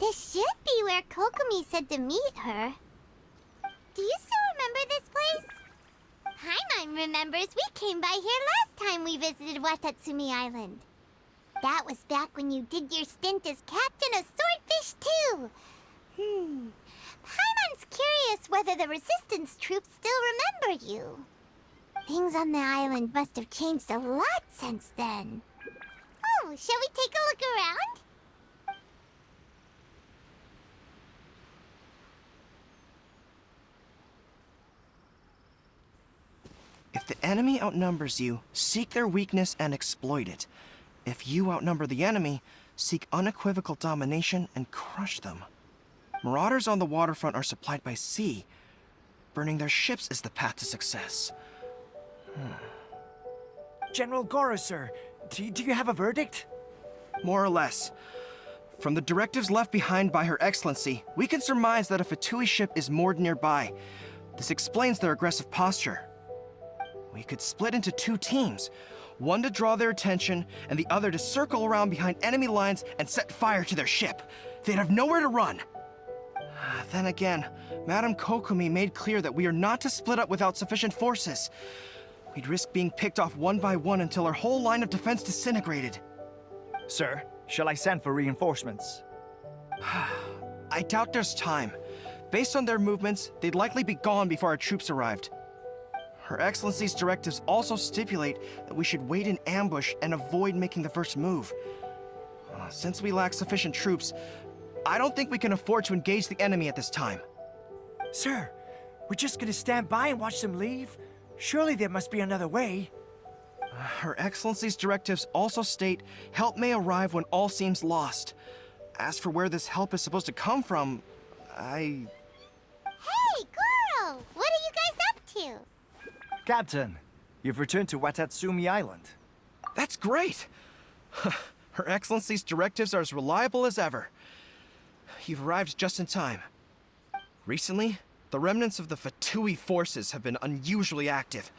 This should be where Kokomi said to meet her. Do you still remember this place? Paimon remembers we came by here last time we visited Watatsumi Island. That was back when you did your stint as captain of Swordfish too. Paimon's curious whether the Resistance troops still remember you. Things on the island must have changed a lot since then. Oh, shall we take a look around? If the enemy outnumbers you, seek their weakness and exploit it. If you outnumber the enemy, seek unequivocal domination and crush them. Marauders on the waterfront are supplied by sea. Burning their ships is the path to success. General Goro, sir, do you have a verdict? More or less. From the directives left behind by Her Excellency, we can surmise that a Fatui ship is moored nearby. This explains their aggressive posture. We could split into two teams, one to draw their attention, and the other to circle around behind enemy lines and set fire to their ship. They'd have nowhere to run. Then again, Madame Kokomi made clear that we are not to split up without sufficient forces. We'd risk being picked off one by one until our whole line of defense disintegrated. Sir, shall I send for reinforcements? I doubt there's time. Based on their movements, they'd likely be gone before our troops arrived. Her Excellency's directives also stipulate that we should wait in ambush and avoid making the first move. Since we lack sufficient troops, I don't think we can afford to engage the enemy at this time. Sir, we're just gonna stand by and watch them leave? Surely there must be another way. Her Excellency's directives also state help may arrive when all seems lost. As for where this help is supposed to come from, Hey, Goro! What are you guys up to? Captain, you've returned to Watatsumi Island. That's great! Her Excellency's directives are as reliable as ever. You've arrived just in time. Recently, the remnants of the Fatui forces have been unusually active.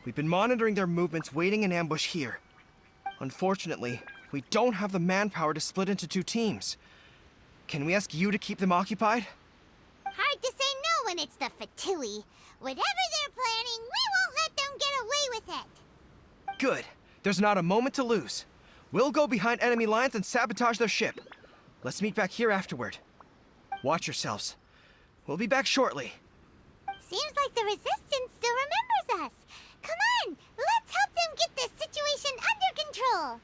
We've been monitoring their movements, waiting in ambush here. Unfortunately, we don't have the manpower to split into two teams. Can we ask you to keep them occupied? Hard to say no when it's the Fatui. Whatever they're planning, we won't let them get away with it. Good. There's not a moment to lose. We'll go behind enemy lines and sabotage their ship. Let's meet back here afterward. Watch yourselves. We'll be back shortly. Seems like the Resistance still remembers us. Come on, let's help them get this situation under control.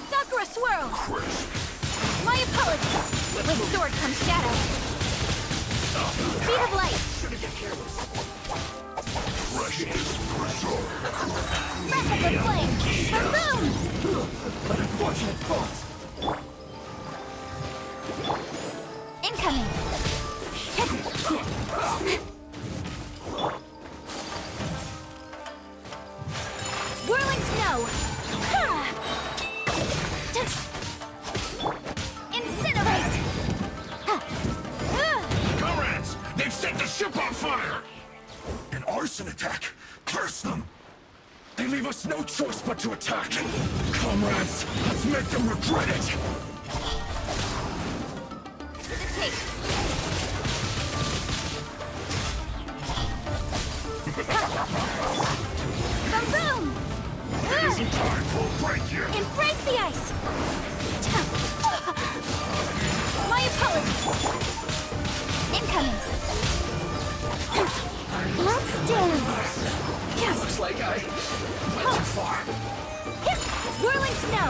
Sakura Swirl! My apologies! With sword comes shadow. Speed of light! Rapid flame! Boom! Unfortunate fault! Incoming! Whirling snow! Incinerate! Comrades! They've set the ship on fire! An arson attack! Curse them! They leave us no choice but to attack! Comrades, let's make them regret it! Boom boom! It isn't time for a break yet! Embrace the ice! My apologies! Incoming! Let's dance! Looks like I went too far. Whirling snow!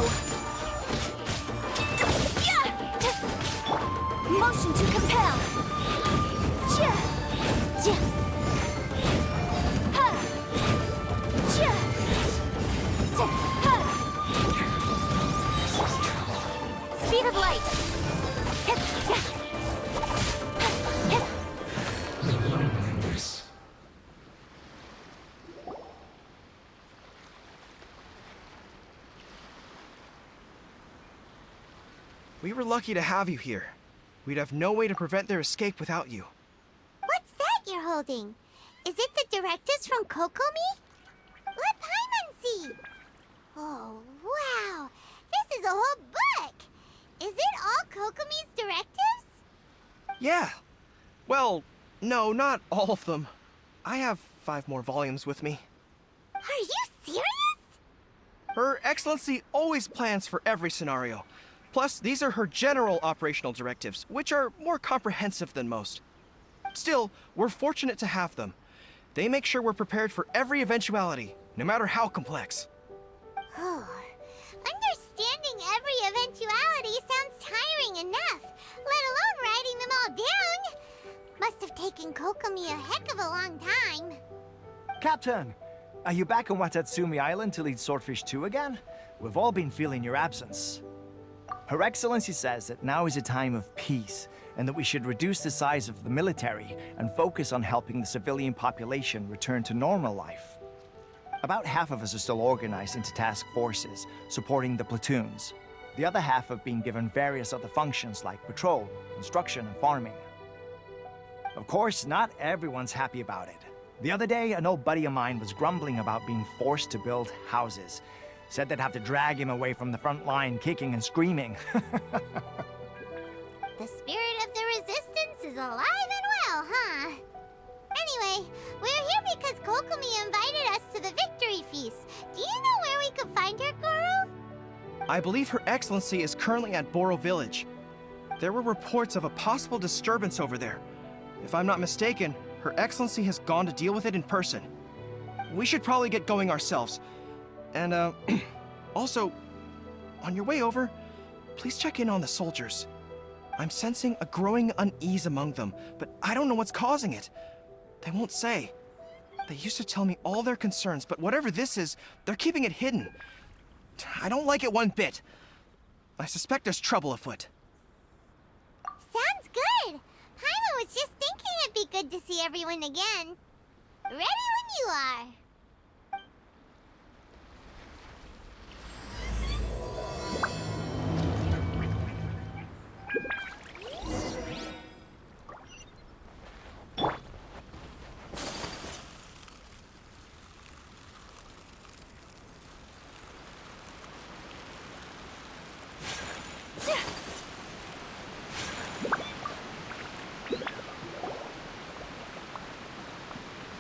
Motion to compel! Speed of light! We were lucky to have you here. We'd have no way to prevent their escape without you. What's that you're holding? Is it the directives from Kokomi? Let Paimon see. Oh, wow. This is a whole book. Is it all Kokomi's directives? Yeah. Well, no, not all of them. I have 5 more volumes with me. Are you serious? Her Excellency always plans for every scenario. Plus, these are her general operational directives, which are more comprehensive than most. Still, we're fortunate to have them. They make sure we're prepared for every eventuality, no matter how complex. Oh, understanding every eventuality sounds tiring enough, let alone writing them all down. Must have taken Kokomi a heck of a long time. Captain, are you back on Watatsumi Island to lead Swordfish 2 again? We've all been feeling your absence. Her Excellency says that now is a time of peace, and that we should reduce the size of the military and focus on helping the civilian population return to normal life. About half of us are still organized into task forces, supporting the platoons. The other half have been given various other functions like patrol, construction, and farming. Of course, not everyone's happy about it. The other day, an old buddy of mine was grumbling about being forced to build houses. Said they'd have to drag him away from the front line, kicking and screaming. The spirit of the resistance is alive and well, huh? Anyway, we're here because Kokomi invited us to the victory feast. Do you know where we could find her, Goro? I believe Her Excellency is currently at Boro Village. There were reports of a possible disturbance over there. If I'm not mistaken, Her Excellency has gone to deal with it in person. We should probably get going ourselves. And, also, on your way over, please check in on the soldiers. I'm sensing a growing unease among them, but I don't know what's causing it. They won't say. They used to tell me all their concerns, but whatever this is, they're keeping it hidden. I don't like it one bit. I suspect there's trouble afoot. Sounds good. Paimon was just thinking it'd be good to see everyone again. Ready when you are.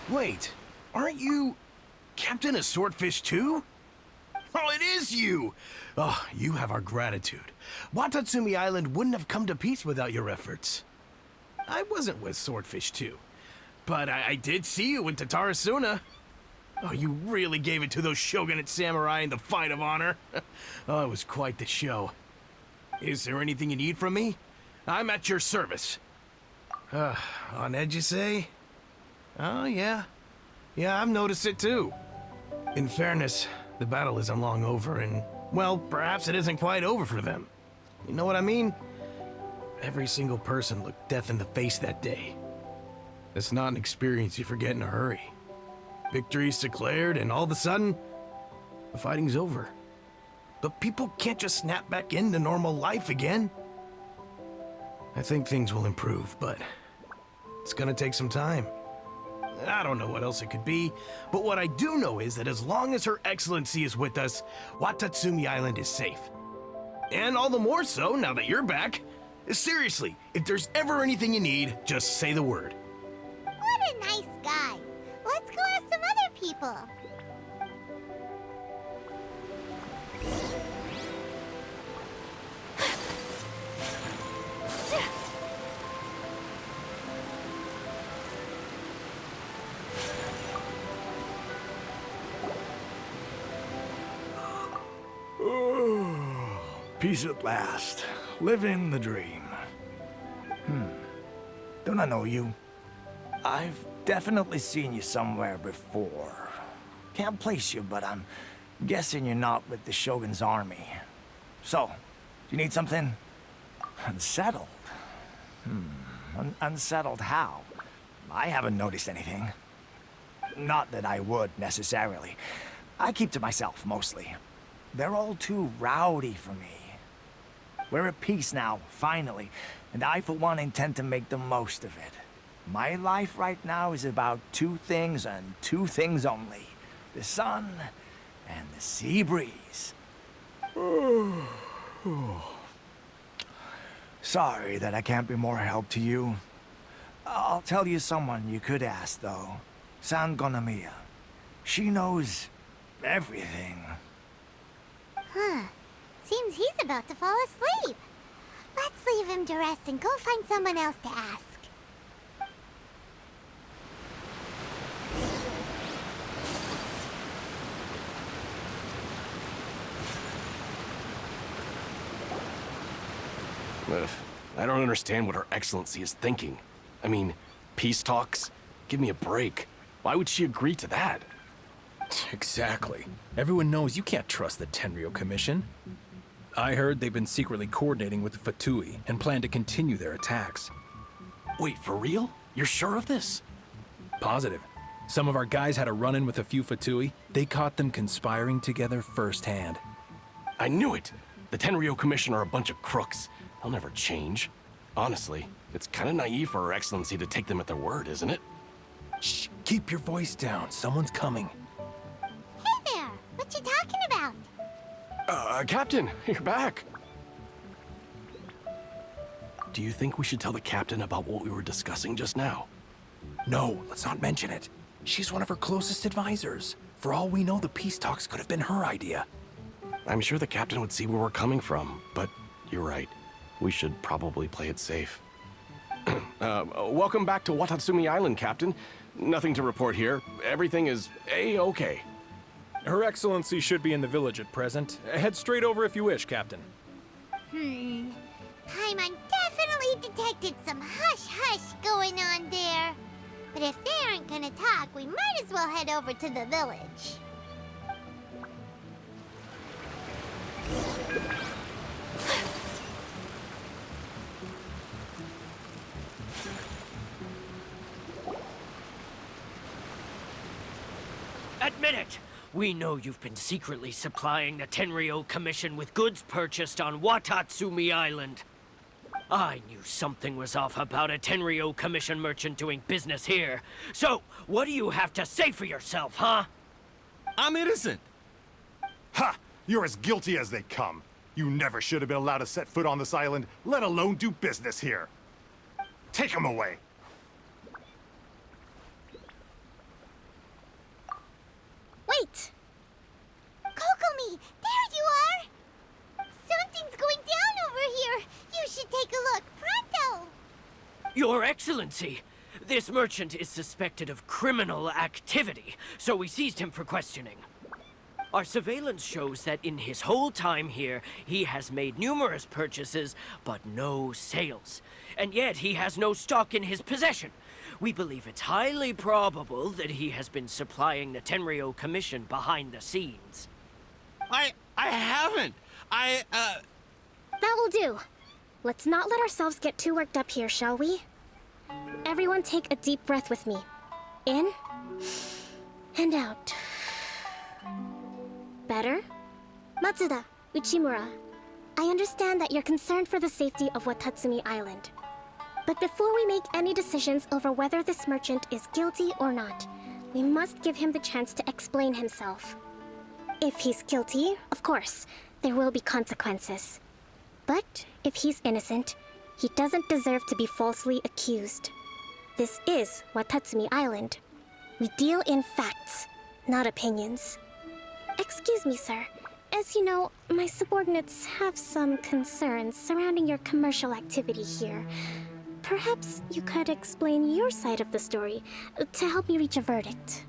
Wait, aren't you Captain of Swordfish 2? Oh, it is you! Oh, you have our gratitude. Watatsumi Island wouldn't have come to peace without your efforts. I wasn't with Swordfish 2, but I did see you in Tatarasuna. Oh, you really gave it to those shogunate samurai in the fight of honor. Oh, it was quite the show. Is there anything you need from me? I'm at your service. On edge, you say? Oh, yeah. Yeah, I've noticed it too. In fairness, the battle isn't long over, and, well, perhaps it isn't quite over for them. You know what I mean? Every single person looked death in the face that day. It's not an experience you forget in a hurry. Victory's declared, and all of a sudden, the fighting's over. But people can't just snap back into normal life again. I think things will improve, but it's gonna take some time. I don't know what else it could be, but what I do know is that as long as Her Excellency is with us, Watatsumi Island is safe. And all the more so now that you're back. Seriously, if there's ever anything you need, just say the word. What a nice guy. Let's go ask some other people. Peace at last. Living the dream. Don't I know you? I've definitely seen you somewhere before. Can't place you, but I'm guessing you're not with the Shogun's army. So, do you need something? Unsettled? Unsettled how? I haven't noticed anything. Not that I would, necessarily. I keep to myself, mostly. They're all too rowdy for me. We're at peace now, finally, and I for one intend to make the most of it. My life right now is about two things and two things only. The sun and the sea breeze. Sorry that I can't be more help to you. I'll tell you someone you could ask, though. Sangonomiya. She knows everything. Huh. Seems he's about to fall asleep. Let's leave him to rest and go find someone else to ask. I don't understand what Her Excellency is thinking. I mean, peace talks? Give me a break. Why would she agree to that? Exactly. Everyone knows you can't trust the Tenryou Commission. I heard they've been secretly coordinating with the Fatui and plan to continue their attacks. Wait, for real? You're sure of this? Positive. Some of our guys had a run-in with a few Fatui. They caught them conspiring together firsthand. I knew it! The Tenryou Commission are a bunch of crooks. They'll never change. Honestly, it's kind of naive for Her Excellency to take them at their word, isn't it? Shh, keep your voice down. Someone's coming. Hey there! What you talking about? Captain, you're back. Do you think we should tell the Captain about what we were discussing just now? No, let's not mention it. She's one of her closest advisors. For all we know, the peace talks could have been her idea. I'm sure the Captain would see where we're coming from, but you're right. We should probably play it safe. Welcome back to Watatsumi Island, Captain. Nothing to report here. Everything is A-okay. Her Excellency should be in the village at present. Head straight over if you wish, Captain. Paimon definitely detected some hush-hush going on there. But if they aren't gonna talk, we might as well head over to the village. Admit it! We know you've been secretly supplying the Tenryou Commission with goods purchased on Watatsumi Island. I knew something was off about a Tenryou Commission merchant doing business here. So, what do you have to say for yourself, huh? I'm innocent! Ha! You're as guilty as they come. You never should have been allowed to set foot on this island, let alone do business here. Take him away. Wait! Kokomi, there you are! Something's going down over here. You should take a look, pronto! Your Excellency, this merchant is suspected of criminal activity, so we seized him for questioning. Our surveillance shows that in his whole time here, he has made numerous purchases, but no sales. And yet he has no stock in his possession. We believe it's highly probable that he has been supplying the Tenryou Commission behind the scenes. I haven't! That will do. Let's not let ourselves get too worked up here, shall we? Everyone take a deep breath with me. In and out. Better? Matsuda, Uchimura, I understand that you're concerned for the safety of Watatsumi Island. But before we make any decisions over whether this merchant is guilty or not, we must give him the chance to explain himself. If he's guilty, of course, there will be consequences. But if he's innocent, he doesn't deserve to be falsely accused. This is Watatsumi Island. We deal in facts, not opinions. Excuse me, sir. As you know, my subordinates have some concerns surrounding your commercial activity here. Perhaps you could explain your side of the story to help me reach a verdict.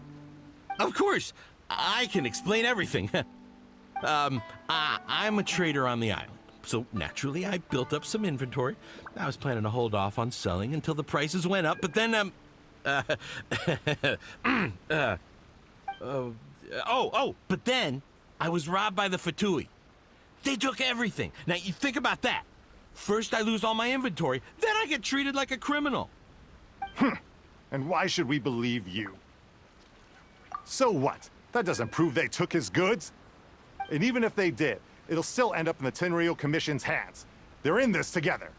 Of course! I can explain everything. I'm a trader on the island, so naturally I built up some inventory. I was planning to hold off on selling until the prices went up, but then, but then I was robbed by the Fatui. They took everything. Now, you think about that. First I lose all my inventory, then I get treated like a criminal. And why should we believe you? So what? That doesn't prove they took his goods. And even if they did, it'll still end up in the Tenryou Commission's hands. They're in this together.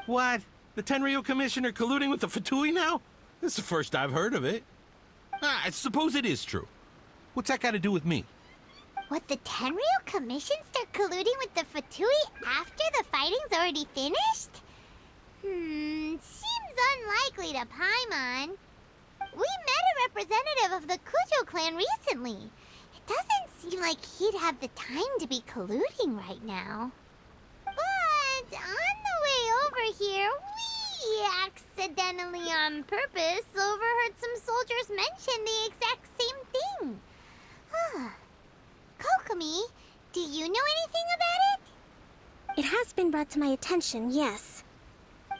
What? The Tenryo Commission are colluding with the Fatui now? This is the first I've heard of it. I suppose it is true. What's that got to do with me? What, the Tenryo Commission start colluding with the Fatui after the fighting's already finished? Seems unlikely to Paimon. We met a representative of the Kujo clan recently. It doesn't seem like he'd have the time to be colluding right now. But on the way over here, we accidentally on purpose overheard some soldiers mention the exact same thing. Kokomi, do you know anything about it? It has been brought to my attention, yes.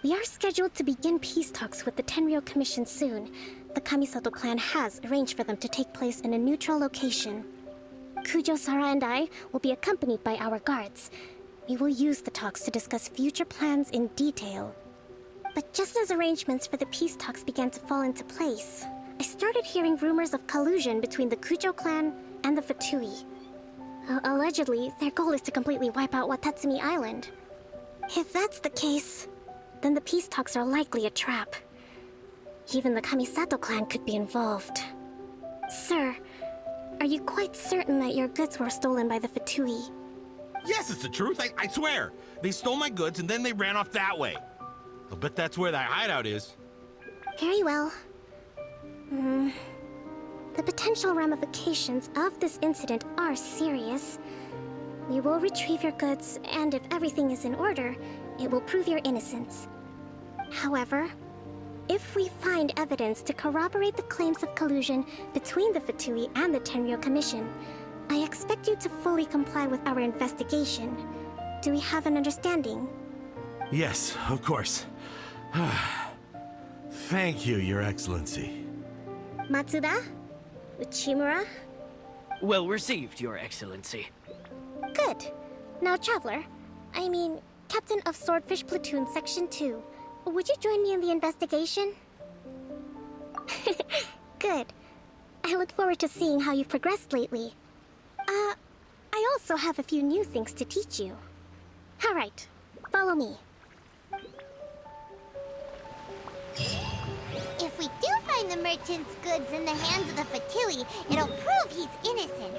We are scheduled to begin peace talks with the Tenryo Commission soon. The Kamisato clan has arranged for them to take place in a neutral location. Kujo-Sara and I will be accompanied by our guards. We will use the talks to discuss future plans in detail. But just as arrangements for the peace talks began to fall into place, I started hearing rumors of collusion between the Kujo clan and the Fatui. Allegedly, their goal is to completely wipe out Watatsumi Island. If that's the case, then the peace talks are likely a trap. Even the Kamisato clan could be involved. Sir, are you quite certain that your goods were stolen by the Fatui? Yes, it's the truth. I swear. They stole my goods and then they ran off that way. I'll bet that's where that hideout is. Very well. The potential ramifications of this incident are serious. We will retrieve your goods, and if everything is in order, it will prove your innocence. However, if we find evidence to corroborate the claims of collusion between the Fatui and the Tenryo Commission, I expect you to fully comply with our investigation. Do we have an understanding? Yes, of course. Thank you, Your Excellency. Matsuda? Uchimura? Well received, Your Excellency. Good. Now, Traveler, Captain of Swordfish Platoon Section 2, would you join me in the investigation? Good. I look forward to seeing how you've progressed lately. I also have a few new things to teach you. Alright, follow me. If we do find the merchant's goods in the hands of the Fatui, it'll prove he's innocent.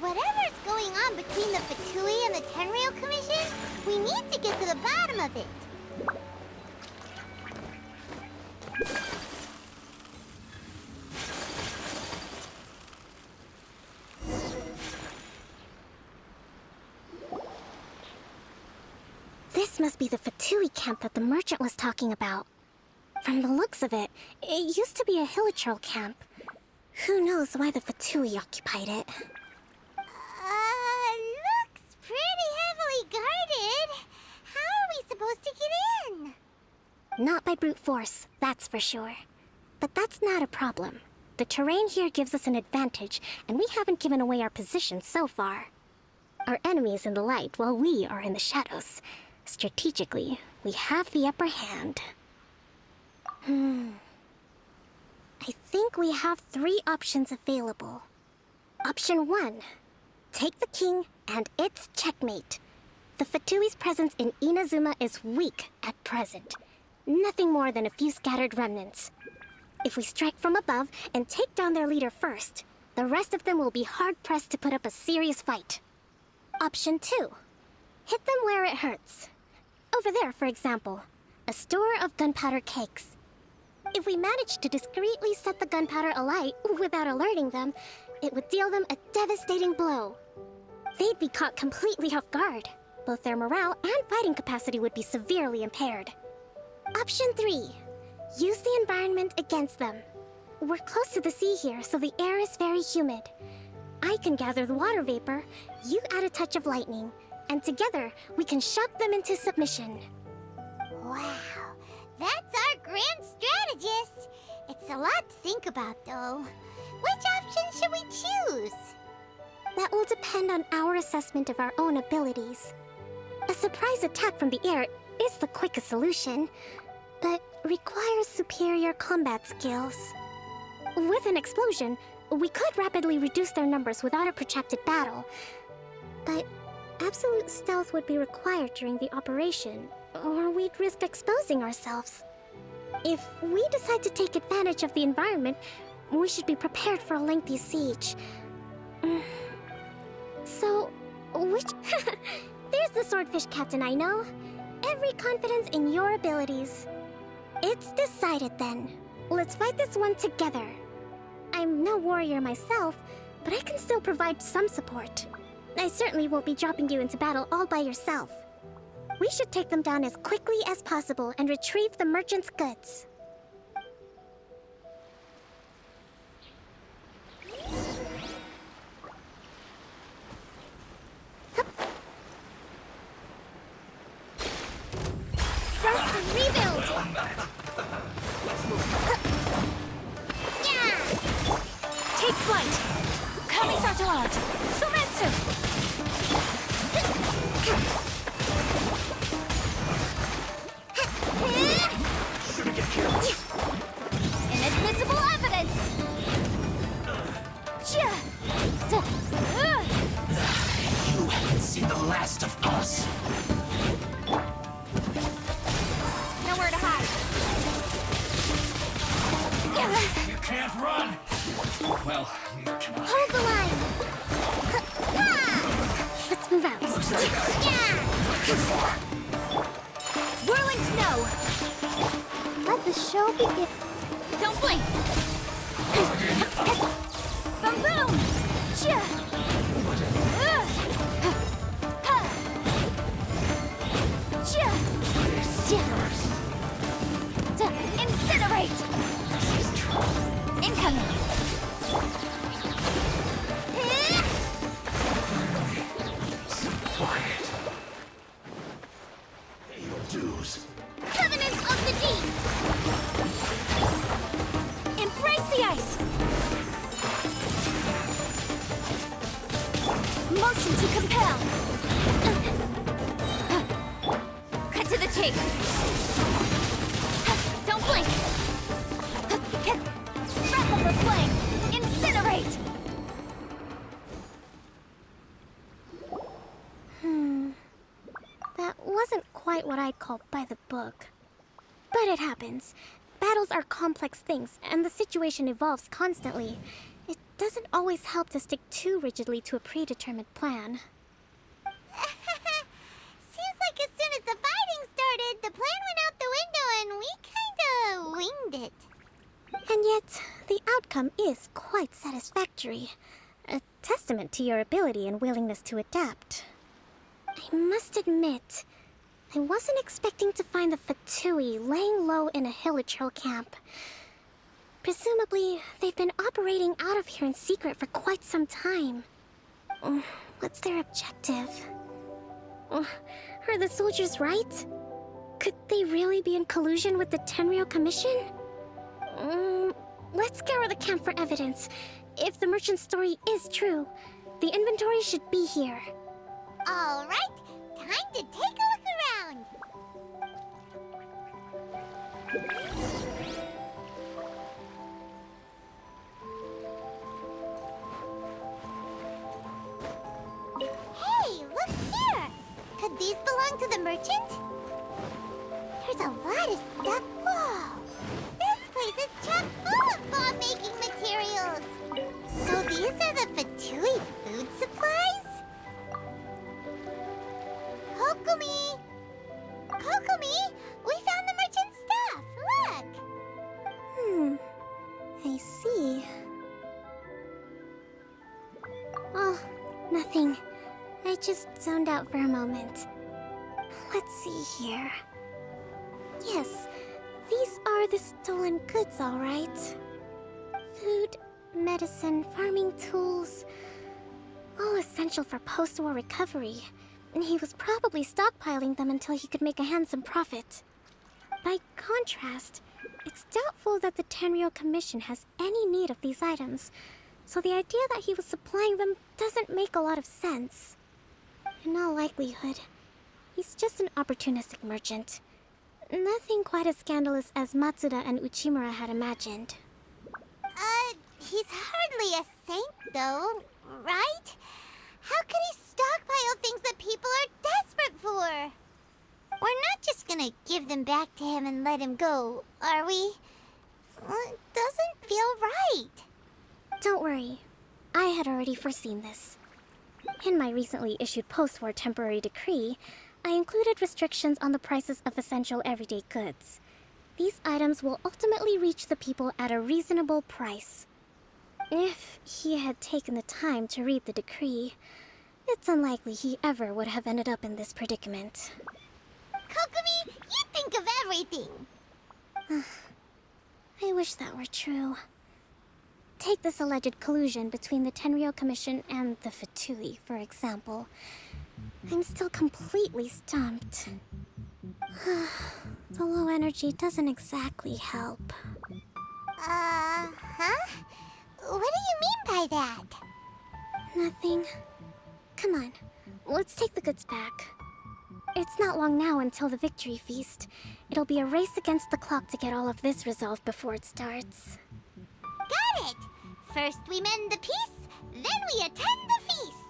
Whatever's going on between the Fatui and the Tenryo Commission, we need to get to the bottom of it. This must be the Fatui camp that the merchant was talking about. From the looks of it, it used to be a Hilichurl camp. Who knows why the Fatui occupied it? Looks pretty heavily guarded. How are we supposed to get in? Not by brute force, that's for sure. But that's not a problem. The terrain here gives us an advantage, and we haven't given away our position so far. Our enemy is in the light while we are in the shadows. Strategically, we have the upper hand. I think we have 3 options available. Option 1. Take the king, and it's checkmate. The Fatui's presence in Inazuma is weak at present. Nothing more than a few scattered remnants. If we strike from above and take down their leader first, the rest of them will be hard-pressed to put up a serious fight. Option 2. Hit them where it hurts. Over there, for example, a store of gunpowder cakes. If we manage to discreetly set the gunpowder alight without alerting them, it would deal them a devastating blow. They'd be caught completely off guard. Both their morale and fighting capacity would be severely impaired. Option 3. Use the environment against them. We're close to the sea here, so the air is very humid. I can gather the water vapor, you add a touch of lightning, and together we can shock them into submission. Wow, that's our grand strategist. It's a lot to think about, though. Which option should we choose? That will depend on our assessment of our own abilities. A surprise attack from the air is the quickest solution, but requires superior combat skills. With an explosion, we could rapidly reduce their numbers without a protracted battle, but absolute stealth would be required during the operation, or we'd risk exposing ourselves. If we decide to take advantage of the environment, we should be prepared for a lengthy siege. So, which... There's the swordfish captain I know. Every confidence in your abilities. It's decided then. Let's fight this one together. I'm no warrior myself, but I can still provide some support. I certainly won't be dropping you into battle all by yourself. We should take them down as quickly as possible and retrieve the merchant's goods. Rest and rebuild! Yeah! Take flight! Kamisato out! Sumetsu! Shouldn't get killed. Inadmissible evidence! You haven't seen the last of us. Nowhere to hide. You can't run. Well, neither can I. Hold the line! Let's move out. Too far. Whirling snow! Let the show begin. Don't blink! Boom boom! Incinerate! Incoming! Quiet. Pay your dues. Covenant of the Deep! Embrace the ice! Motion to compel! Cut to the chase! Don't blink! Grapple for flame! Incinerate! That wasn't quite what I'd call by the book. But it happens. Battles are complex things, and the situation evolves constantly. It doesn't always help to stick too rigidly to a predetermined plan. Seems like as soon as the fighting started, the plan went out the window and we kinda winged it. And yet, the outcome is quite satisfactory. A testament to your ability and willingness to adapt. I must admit, I wasn't expecting to find the Fatui laying low in a Hilichurl camp. Presumably, they've been operating out of here in secret for quite some time. What's their objective? Are the soldiers right? Could they really be in collusion with the Tenryou Commission? Let's scour the camp for evidence. If the merchant's story is true, the inventory should be here. All right, time to take a look around. Hey, look here! Could these belong to the merchant? There's a lot of stuff. Whoa! This place is chock full of bomb-making materials. So these are the Fatui food supplies? Kokomi! Kokomi! We found the merchant's stuff! Look! I see. Oh, nothing. I just zoned out for a moment. Let's see here. Yes, these are the stolen goods, all right. Food, medicine, farming tools. All essential for post-war recovery. And he was probably stockpiling them until he could make a handsome profit. By contrast, it's doubtful that the Tenryou Commission has any need of these items, so the idea that he was supplying them doesn't make a lot of sense. In all likelihood, He's just an opportunistic merchant. Nothing quite as scandalous as Matsuda and Uchimura had imagined. He's hardly a saint, though, right? How could he stockpile things that people are desperate for? We're not just gonna give them back to him and let him go, are we? It doesn't feel right. Don't worry. I had already foreseen this. In my recently issued post-war temporary decree, I included restrictions on the prices of essential everyday goods. These items will ultimately reach the people at a reasonable price. If he had taken the time to read the decree, it's unlikely he ever would have ended up in this predicament. Kokomi, you think of everything! I wish that were true. Take this alleged collusion between the Tenryou Commission and the Fatui, for example. I'm still completely stumped. The low energy doesn't exactly help. Huh? What do you mean by that? Nothing. Come on, let's take the goods back. It's not long now until the victory feast. It'll be a race against the clock to get all of this resolved before it starts. Got it! First we mend the peace, then we attend the feast!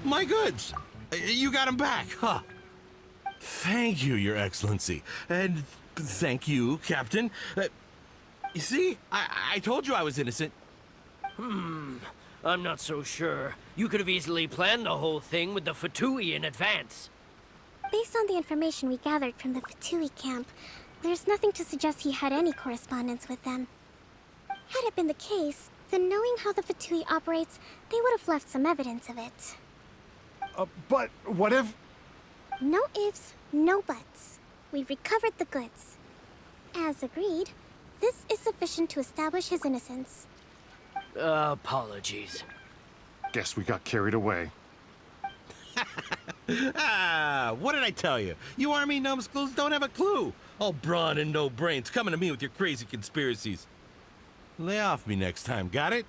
My goods! You got them back, huh? Thank you, Your Excellency. And thank you, Captain. You see, I told you I was innocent. I'm not so sure. You could have easily planned the whole thing with the Fatui in advance. Based on the information we gathered from the Fatui camp, there's nothing to suggest he had any correspondence with them. Had it been the case, then knowing how the Fatui operates, they would have left some evidence of it. But what if... No ifs, no buts. We've recovered the goods. As agreed, this is sufficient to establish his innocence. Apologies. Guess we got carried away. What did I tell you? You army numbskulls don't have a clue. All brawn and no brains coming to me with your crazy conspiracies. Lay off me next time, got it?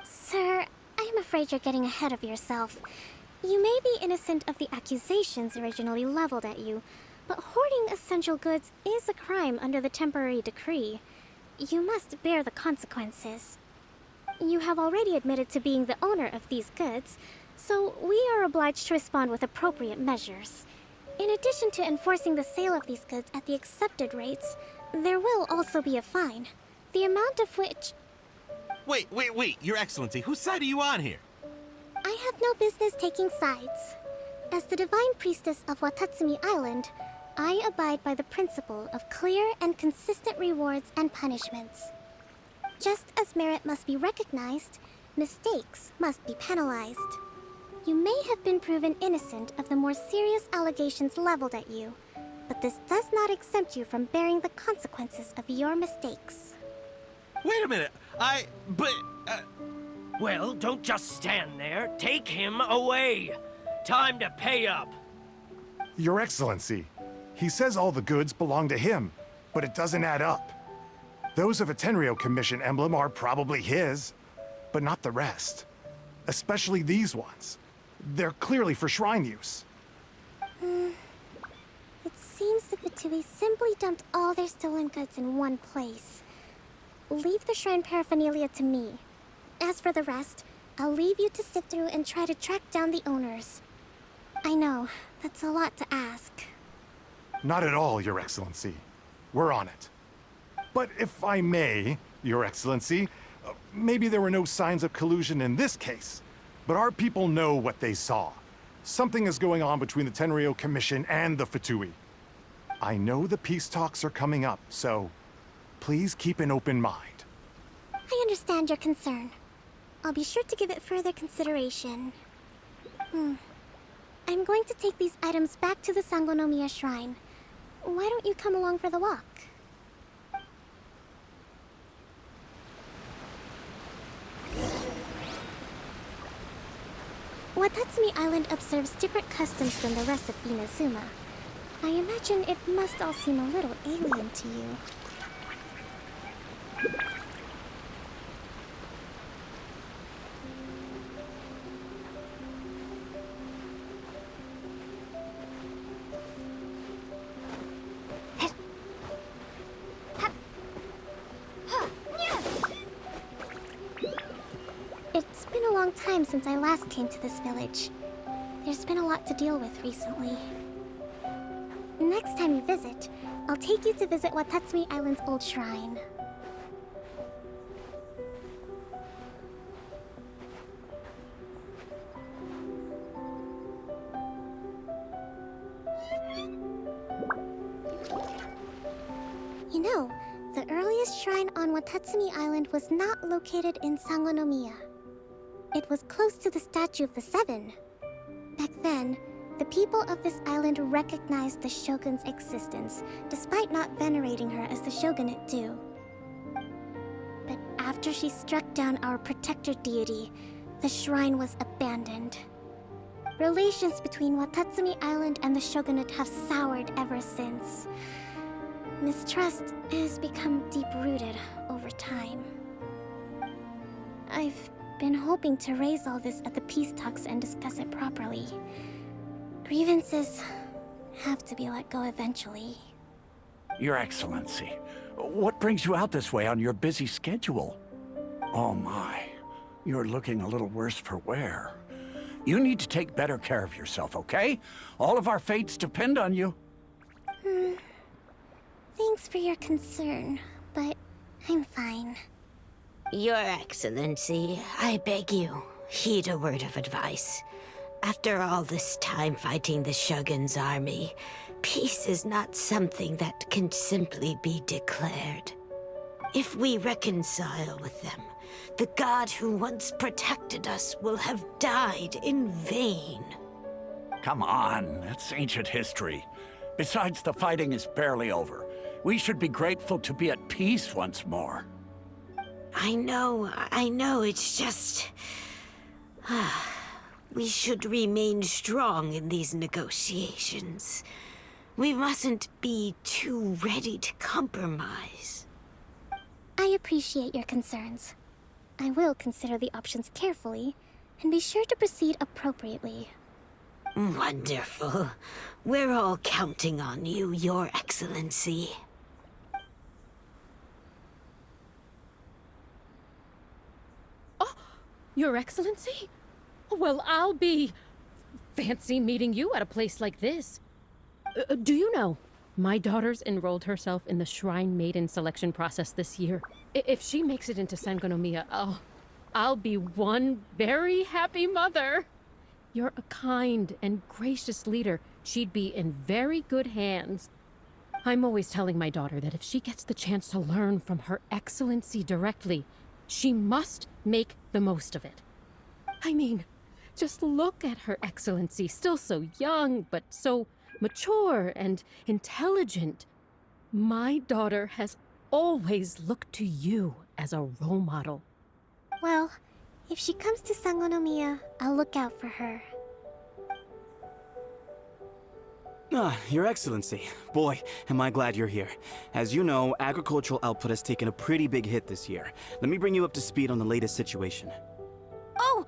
Sir, I'm afraid you're getting ahead of yourself. You may be innocent of the accusations originally leveled at you, but hoarding essential goods is a crime under the temporary decree. You must bear the consequences. You have already admitted to being the owner of these goods, so we are obliged to respond with appropriate measures. In addition to enforcing the sale of these goods at the accepted rates, there will also be a fine, the amount of which... Wait, Your Excellency, whose side are you on here? I have no business taking sides. As the Divine Priestess of Watatsumi Island, I abide by the principle of clear and consistent rewards and punishments. Just as merit must be recognized, mistakes must be penalized. You may have been proven innocent of the more serious allegations leveled at you, but this does not exempt you from bearing the consequences of your mistakes. Wait a minute, Well, don't just stand there. Take him away. Time to pay up. Your Excellency, he says all the goods belong to him, but it doesn't add up. Those of a Tenryou Commission emblem are probably his, but not the rest. Especially these ones. They're clearly for shrine use. It seems the Fatui simply dumped all their stolen goods in one place. Leave the shrine paraphernalia to me. As for the rest, I'll leave you to sift through and try to track down the owners. I know, that's a lot to ask. Not at all, Your Excellency. We're on it. But if I may, Your Excellency. Maybe there were no signs of collusion in this case, but our people know what they saw. Something is going on between the Tenryou Commission and the Fatui. I know the peace talks are coming up, so please keep an open mind. I understand your concern. I'll be sure to give it further consideration. I'm going to take these items back to the Sangonomiya Shrine. Why don't you come along for the walk? Watatsumi Island observes different customs than the rest of Inazuma. I imagine it must all seem a little alien to you. It's been a long time since I last came to this village. There's been a lot to deal with recently. Next time you visit, I'll take you to visit Watatsumi Island's old shrine. You know, the earliest shrine on Watatsumi Island was not located in Sangonomiya. It was close to the Statue of the Seven. Back then, the people of this island recognized the shogun's existence, despite not venerating her as the shogunate do. But after she struck down our protector deity, the shrine was abandoned. Relations between Watatsumi Island and the shogunate have soured ever since. Mistrust has become deep-rooted over time. I've been hoping to raise all this at the peace talks and discuss it properly. Grievances have to be let go eventually. Your Excellency, what brings you out this way on your busy schedule? Oh my, you're looking a little worse for wear. You need to take better care of yourself, okay? All of our fates depend on you. Thanks for your concern, but I'm fine. Your Excellency, I beg you, heed a word of advice. After all this time fighting the Shogun's army, peace is not something that can simply be declared. If we reconcile with them, the god who once protected us will have died in vain. Come on, that's ancient history. Besides, the fighting is barely over. We should be grateful to be at peace once more. I know, it's just... We should remain strong in these negotiations. We mustn't be too ready to compromise. I appreciate your concerns. I will consider the options carefully, and be sure to proceed appropriately. Wonderful. We're all counting on you, Your Excellency. Your Excellency? Well, I'll be... fancy meeting you at a place like this. Do you know, my daughter's enrolled herself in the Shrine Maiden selection process this year. If she makes it into Sangonomiya, I'll be one very happy mother. You're a kind and gracious leader. She'd be in very good hands. I'm always telling my daughter that if she gets the chance to learn from Her Excellency directly, she must make the most of it. I mean, just look at Her Excellency, still so young, but so mature and intelligent. My daughter has always looked to you as a role model. Well, if she comes to Sangonomiya, I'll look out for her. Your Excellency. Boy, am I glad you're here. As you know, agricultural output has taken a pretty big hit this year. Let me bring you up to speed on the latest situation. Oh,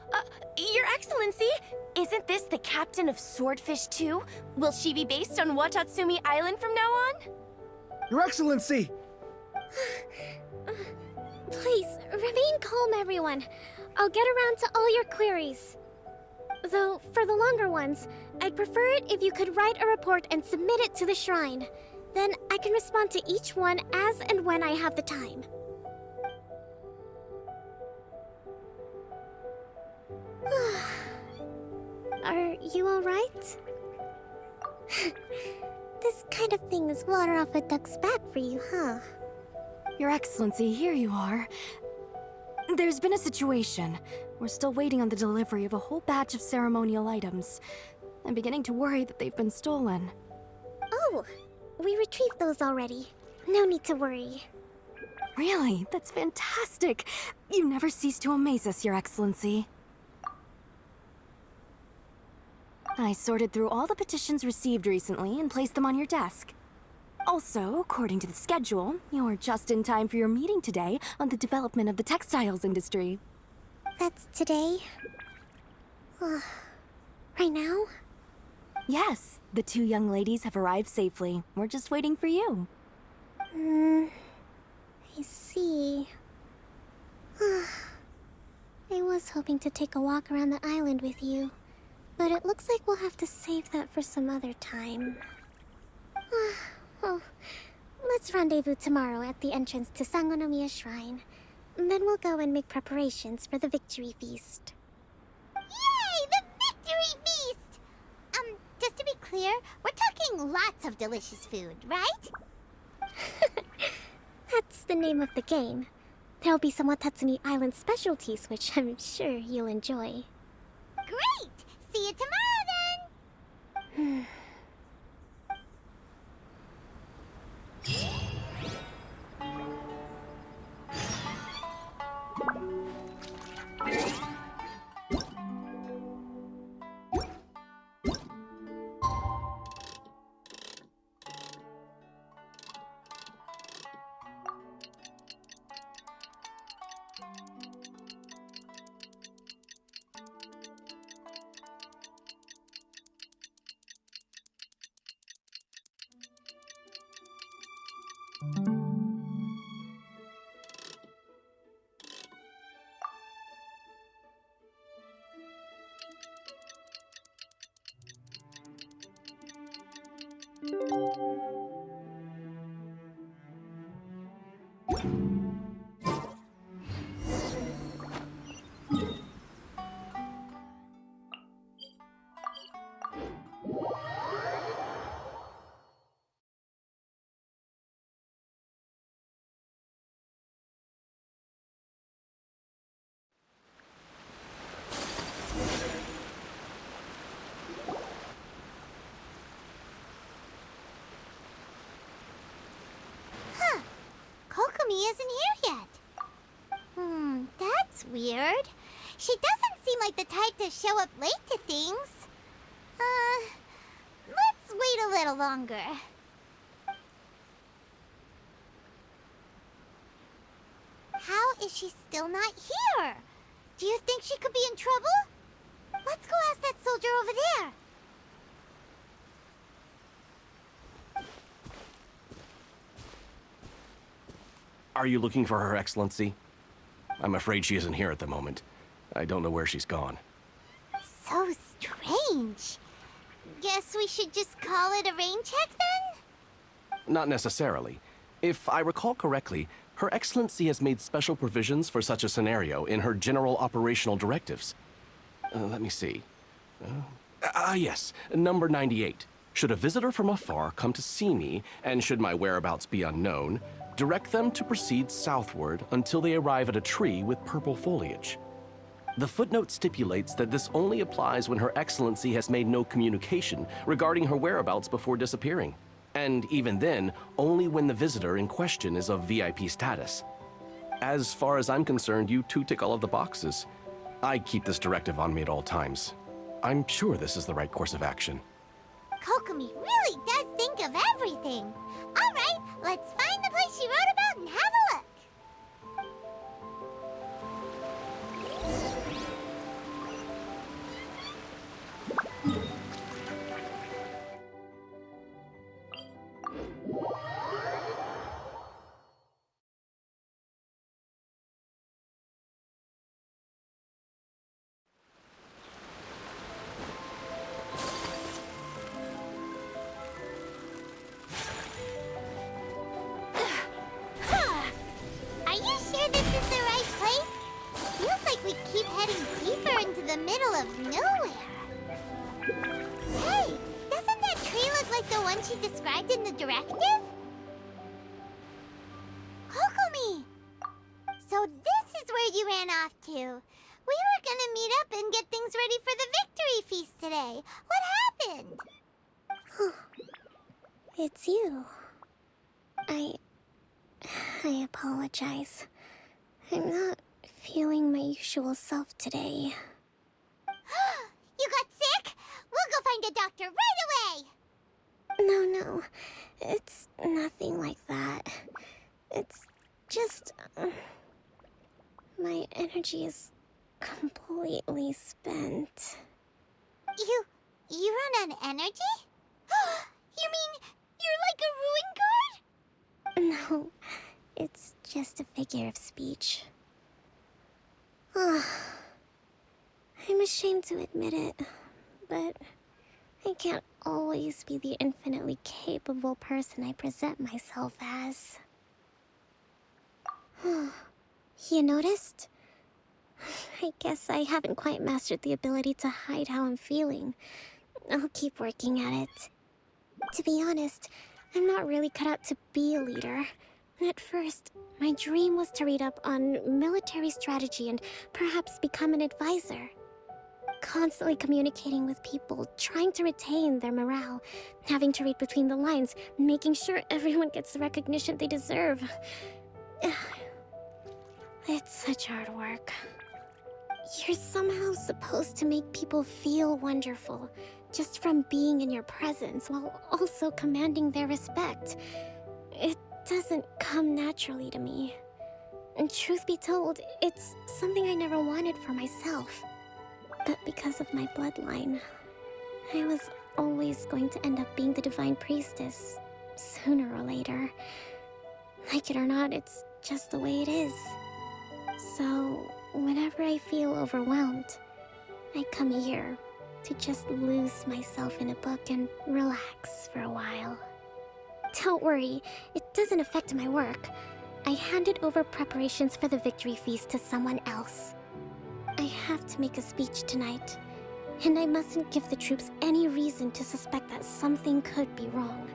Your Excellency, isn't this the captain of Swordfish 2? Will she be based on Watatsumi Island from now on? Your Excellency! Please, remain calm, everyone. I'll get around to all your queries. Though, for the longer ones, I'd prefer it if you could write a report and submit it to the shrine. Then I can respond to each one as and when I have the time. Are you alright? This kind of thing is water off a duck's back for you, huh? Your Excellency, here you are. There's been a situation. We're still waiting on the delivery of a whole batch of ceremonial items. I'm beginning to worry that they've been stolen. Oh, we retrieved those already. No need to worry. Really? That's fantastic. You never cease to amaze us, Your Excellency. I sorted through all the petitions received recently and placed them on your desk. Also, according to the schedule, you're just in time for your meeting today on the development of the textiles industry. That's today? Right now? Yes, the two young ladies have arrived safely. We're just waiting for you. I see. I was hoping to take a walk around the island with you, but it looks like we'll have to save that for some other time. Oh, let's rendezvous tomorrow at the entrance to Sangonomiya Shrine. Then we'll go and make preparations for the victory feast. Yay! The victory feast! Just to be clear, we're talking lots of delicious food, right? That's the name of the game. There'll be some Watatsumi Island specialties, which I'm sure you'll enjoy. Great! See you tomorrow, then! Kokomi isn't here yet. That's weird. She doesn't seem like the type to show up late to things. Let's wait a little longer. How is she still not here? Do you think she could be in trouble? Let's go ask that soldier over there. Are you looking for Her Excellency? I'm afraid she isn't here at the moment. I don't know where she's gone. So strange. Guess we should just call it a rain check then? Not necessarily. If I recall correctly, Her Excellency has made special provisions for such a scenario in her general operational directives. Let me see. Yes, number 98. Should a visitor from afar come to see me, and should my whereabouts be unknown, direct them to proceed southward until they arrive at a tree with purple foliage. The footnote stipulates that this only applies when Her Excellency has made no communication regarding her whereabouts before disappearing. And even then, only when the visitor in question is of VIP status. As far as I'm concerned, you two tick all of the boxes. I keep this directive on me at all times. I'm sure this is the right course of action. Kokomi really does think of everything. All right, let's find the place she wrote about and have a look. middle of nowhere. Hey, doesn't that tree look like the one she described in the directive? Kokomi! So this is where you ran off to. We were gonna meet up and get things ready for the victory feast today. What happened? It's you. I apologize. I'm not feeling my usual self today. You got sick? We'll go find a doctor right away! No. It's nothing like that. It's just... my energy is completely spent. You run on energy? You mean you're like a ruin guard? No, it's just a figure of speech. I'm ashamed to admit it, but I can't always be the infinitely capable person I present myself as. You noticed? I guess I haven't quite mastered the ability to hide how I'm feeling. I'll keep working at it. To be honest, I'm not really cut out to be a leader. At first, my dream was to read up on military strategy and perhaps become an advisor. Constantly communicating with people, trying to retain their morale, having to read between the lines, making sure everyone gets the recognition they deserve. It's such hard work. You're somehow supposed to make people feel wonderful, just from being in your presence, while also commanding their respect. It doesn't come naturally to me. And truth be told, it's something I never wanted for myself. But because of my bloodline, I was always going to end up being the Divine Priestess, sooner or later. Like it or not, it's just the way it is. So, whenever I feel overwhelmed, I come here to just lose myself in a book and relax for a while. Don't worry, it doesn't affect my work. I handed over preparations for the victory feast to someone else. I have to make a speech tonight, and I mustn't give the troops any reason to suspect that something could be wrong.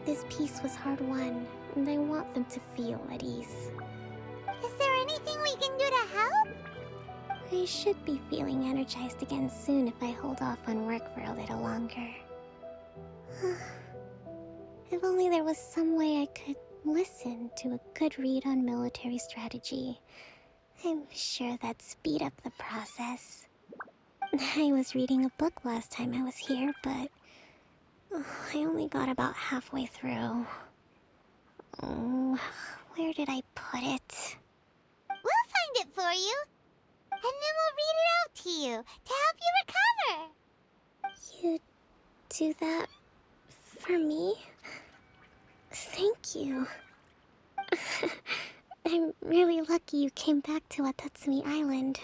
This peace was hard-won, and I want them to feel at ease. Is there anything we can do to help? I should be feeling energized again soon if I hold off on work for a little longer. If only there was some way I could listen to a good read on military strategy. I'm sure that'd speed up the process. I was reading a book last time I was here, but I only got about halfway through. Where did I put it? We'll find it for you. And then we'll read it out to you to help you recover. You do that for me? Thank you. I'm really lucky you came back to Watatsumi Island.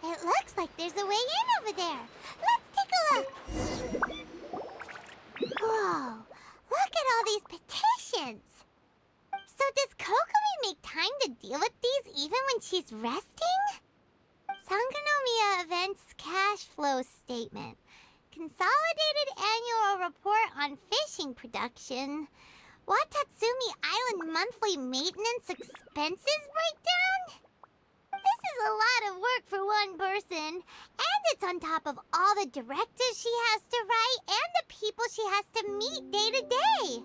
It looks like there's a way in over there. Let's take a look. Whoa, look at all these petitions. So does Kokomi make time to deal with these even when she's resting? Sangonomiya Events Cash Flow Statement. Consolidated Annual Report on Fishing Production. Watatsumi Island Monthly Maintenance Expenses Breakdown? This is a lot of work for one person. And it's on top of all the directives she has to write and the people she has to meet day to day.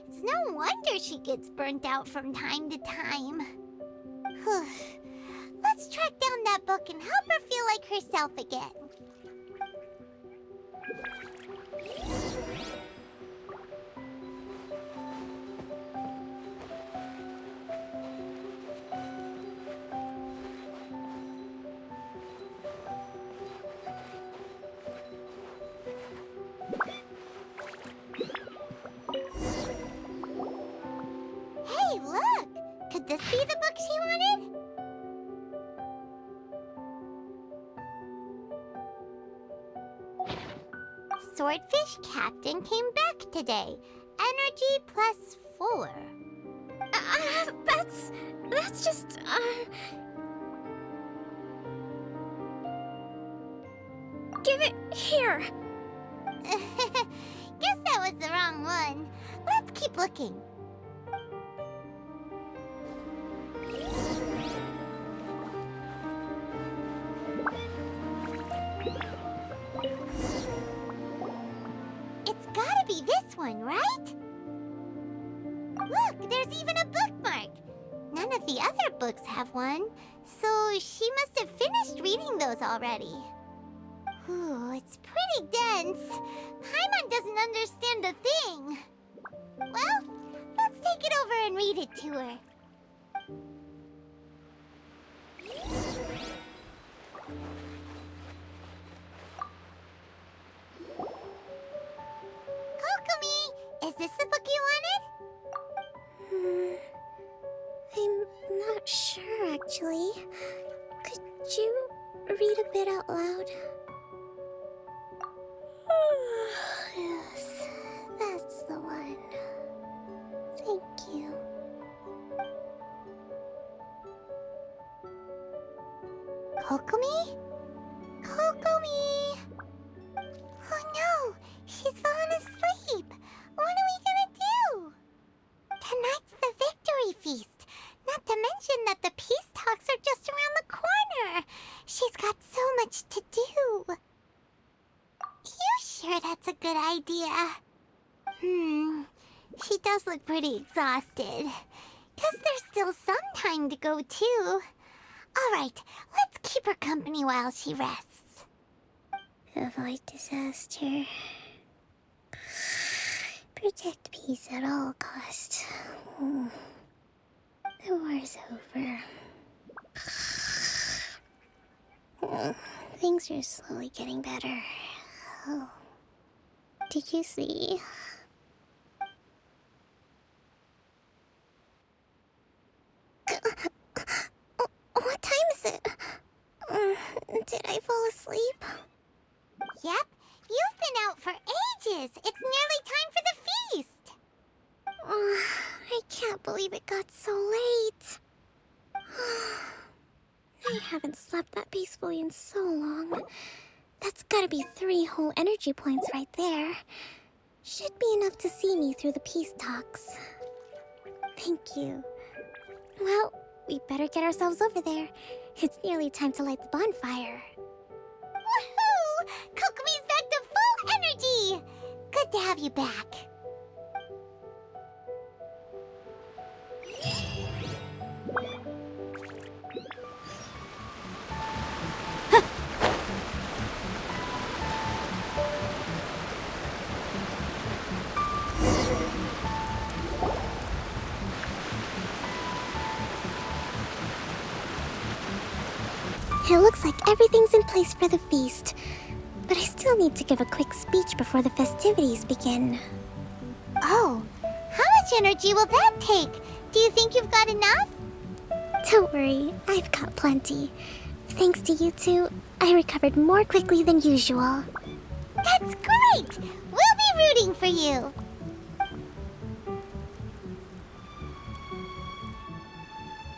It's no wonder she gets burnt out from time to time. Let's track down that book and help her feel like herself again. Hey, look! Could this be the book she wanted? Swordfish Captain came back today. Energy +4. That That's just, Give it here. Guess that was the wrong one. Let's keep looking. It's gotta be this one, right? Look, there's even a bookmark. None of the other books have one, so she must have finished reading those already. Ooh, it's pretty dense. Paimon doesn't understand a thing. Well, let's take it over and read it to her. Kokomi, is this the book you wanted? I'm not sure, actually. Could you read a bit out loud? Yes, that's the one. Thank you. Kokomi? Kokomi! Oh no, she's fallen asleep. What are we gonna do? Tonight's the victory feast. Not to mention that the peace talks are just around the corner. She's got so much to do. You sure that's a good idea? She does look pretty exhausted. Guess there's still some time to go too. Alright, let's keep her company while she rests. Avoid disaster. Protect peace at all costs. The war's over. Things are slowly getting better. Oh. Did you see? What time is it? Did I fall asleep? Yep, you've been out for ages. It's nearly time for the feast. I can't believe it got so late. I haven't slept that peacefully in so long. That's gotta be 3 whole energy points right there. Should be enough to see me through the peace talks. Thank you. Well, we better get ourselves over there. It's nearly time to light the bonfire. Woohoo! Kokomi's back to full energy! Good to have you back. It looks like everything's in place for the feast. But I still need to give a quick speech before the festivities begin. Oh, how much energy will that take? Do you think you've got enough? Don't worry, I've got plenty. Thanks to you two, I recovered more quickly than usual. That's great! We'll be rooting for you.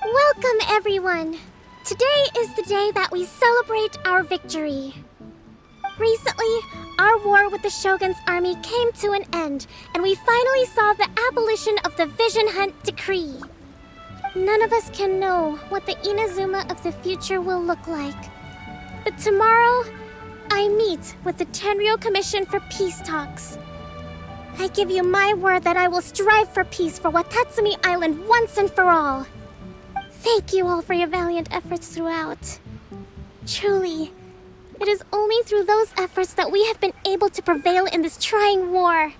Welcome, everyone! Today is the day that we celebrate our victory. Recently, our war with the Shogun's army came to an end, and we finally saw the abolition of the Vision Hunt Decree. None of us can know what the Inazuma of the future will look like. But tomorrow, I meet with the Tenryou Commission for Peace Talks. I give you my word that I will strive for peace for Watatsumi Island once and for all. Thank you all for your valiant efforts throughout. Truly, it is only through those efforts that we have been able to prevail in this trying war.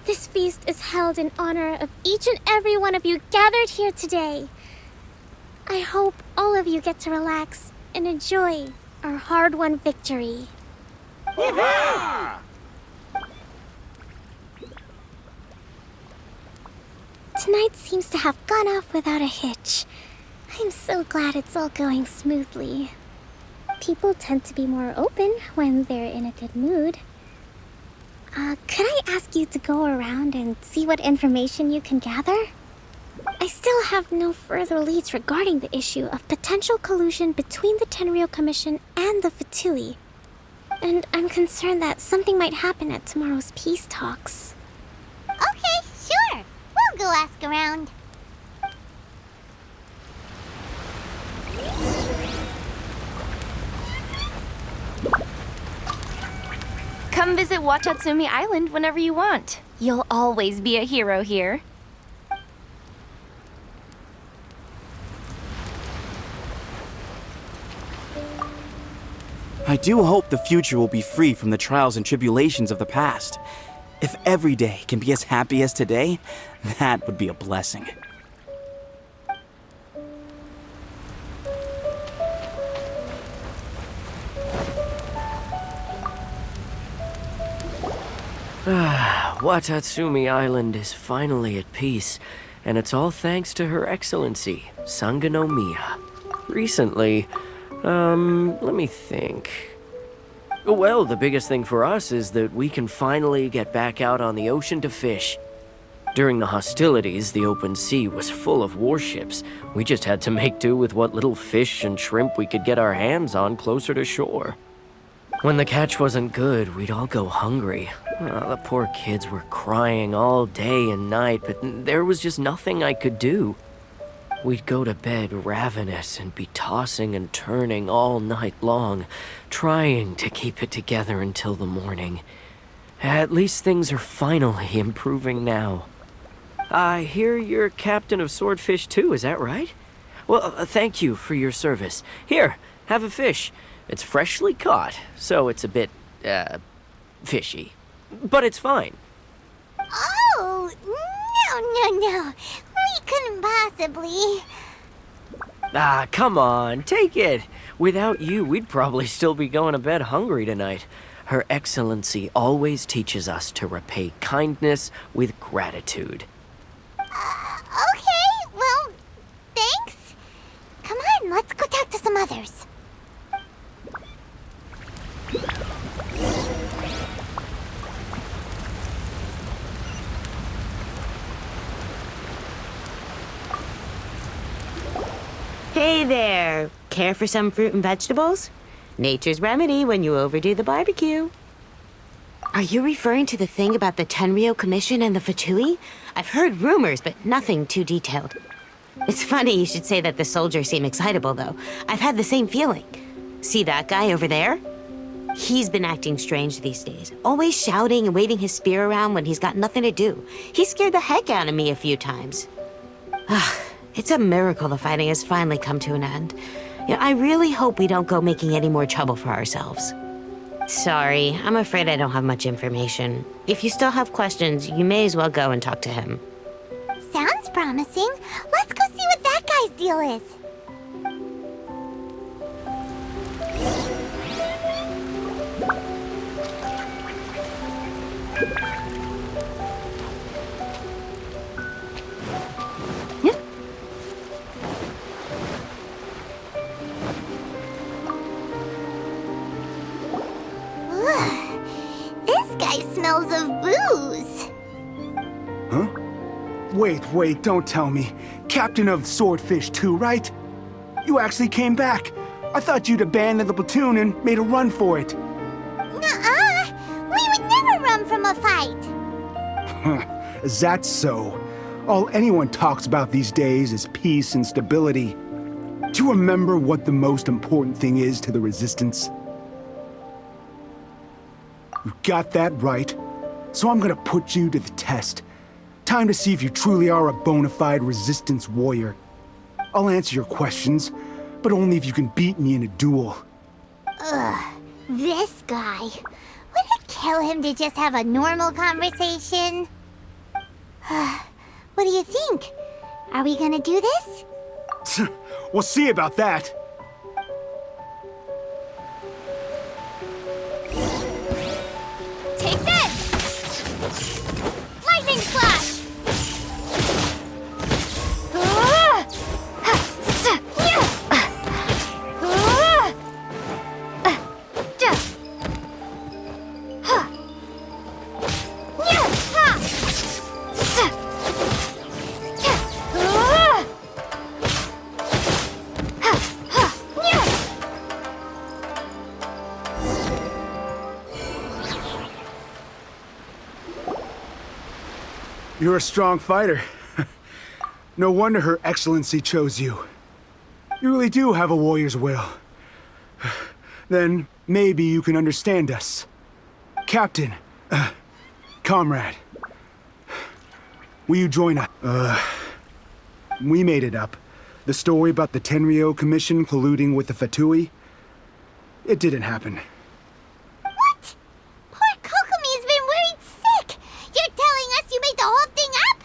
This feast is held in honor of each and every one of you gathered here today. I hope all of you get to relax and enjoy our hard-won victory. Tonight seems to have gone off without a hitch. I'm so glad it's all going smoothly. People tend to be more open when they're in a good mood. Could I ask you to go around and see what information you can gather? I still have no further leads regarding the issue of potential collusion between the Tenryou Commission and the Fatui. And I'm concerned that something might happen at tomorrow's peace talks. Okay, sure. We'll go ask around. Come visit Watatsumi Island whenever you want. You'll always be a hero here. I do hope the future will be free from the trials and tribulations of the past. If every day can be as happy as today, that would be a blessing. Watatsumi Island is finally at peace, and it's all thanks to Her Excellency, Sangonomiya. Recently, let me think. Well, the biggest thing for us is that we can finally get back out on the ocean to fish. During the hostilities, the open sea was full of warships. We just had to make do with what little fish and shrimp we could get our hands on closer to shore. When the catch wasn't good, we'd all go hungry. The poor kids were crying all day and night, but there was just nothing I could do. We'd go to bed ravenous and be tossing and turning all night long, trying to keep it together until the morning. At least things are finally improving now. I hear you're captain of Swordfish too, is that right? Well, thank you for your service. Here, have a fish. It's freshly caught, so it's a bit, fishy. But it's fine. Oh, no. We couldn't possibly. Come on, take it. Without you, we'd probably still be going to bed hungry tonight. Her Excellency always teaches us to repay kindness with gratitude. Okay, well, thanks. Come on, let's go talk to some others. Hey there! Care for some fruit and vegetables? Nature's remedy when you overdo the barbecue. Are you referring to the thing about the Tenryou Commission and the Fatui? I've heard rumors, but nothing too detailed. It's funny you should say that the soldiers seem excitable, though. I've had the same feeling. See that guy over there? He's been acting strange these days. Always shouting and waving his spear around when he's got nothing to do. He scared the heck out of me a few times. It's a miracle the fighting has finally come to an end. I really hope we don't go making any more trouble for ourselves. Sorry, I'm afraid I don't have much information. If you still have questions, you may as well go and talk to him. Sounds promising. Let's go see what that guy's deal is. This guy smells of booze. Huh? Wait, don't tell me. Captain of Swordfish 2, right? You actually came back. I thought you'd abandoned the platoon and made a run for it. Nuh-uh. We would never run from a fight. Is that so? All anyone talks about these days is peace and stability. Do you remember what the most important thing is to the Resistance? You got that right. So I'm gonna put you to the test. Time to see if you truly are a bona fide Resistance warrior. I'll answer your questions, but only if you can beat me in a duel. Ugh, this guy. Would it kill him to just have a normal conversation? What do you think? Are we gonna do this? We'll see about that. Take this! Lightning slash! You're a strong fighter. No wonder Her Excellency chose you. You really do have a warrior's will. Then maybe you can understand us. Captain, comrade, will you join us? We made it up. The story about the Tenryou Commission colluding with the Fatui, it didn't happen. What? Poor Kokomi has been worried sick. You're telling us you made the whole thing up?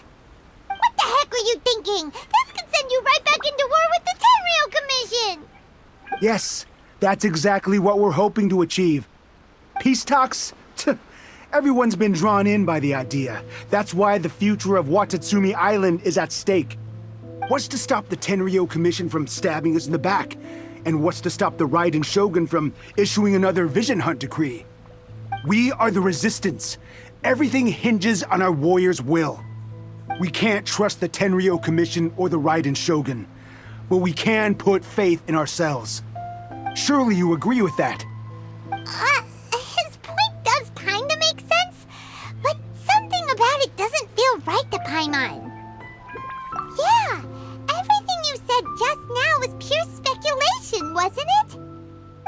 What the heck were you thinking? This could send you right back into war with the Tenryou Commission. Yes, that's exactly what we're hoping to achieve. Peace talks? Everyone's been drawn in by the idea. That's why the future of Watatsumi Island is at stake. What's to stop the Tenryou Commission from stabbing us in the back? And what's to stop the Raiden Shogun from issuing another Vision Hunt decree? We are the Resistance. Everything hinges on our warrior's will. We can't trust the Tenryou Commission or the Raiden Shogun, but we can put faith in ourselves. Surely you agree with that? His point does kinda make sense, but something about it doesn't feel right to Paimon. Yeah, everything you said just now was pure speculation, wasn't it?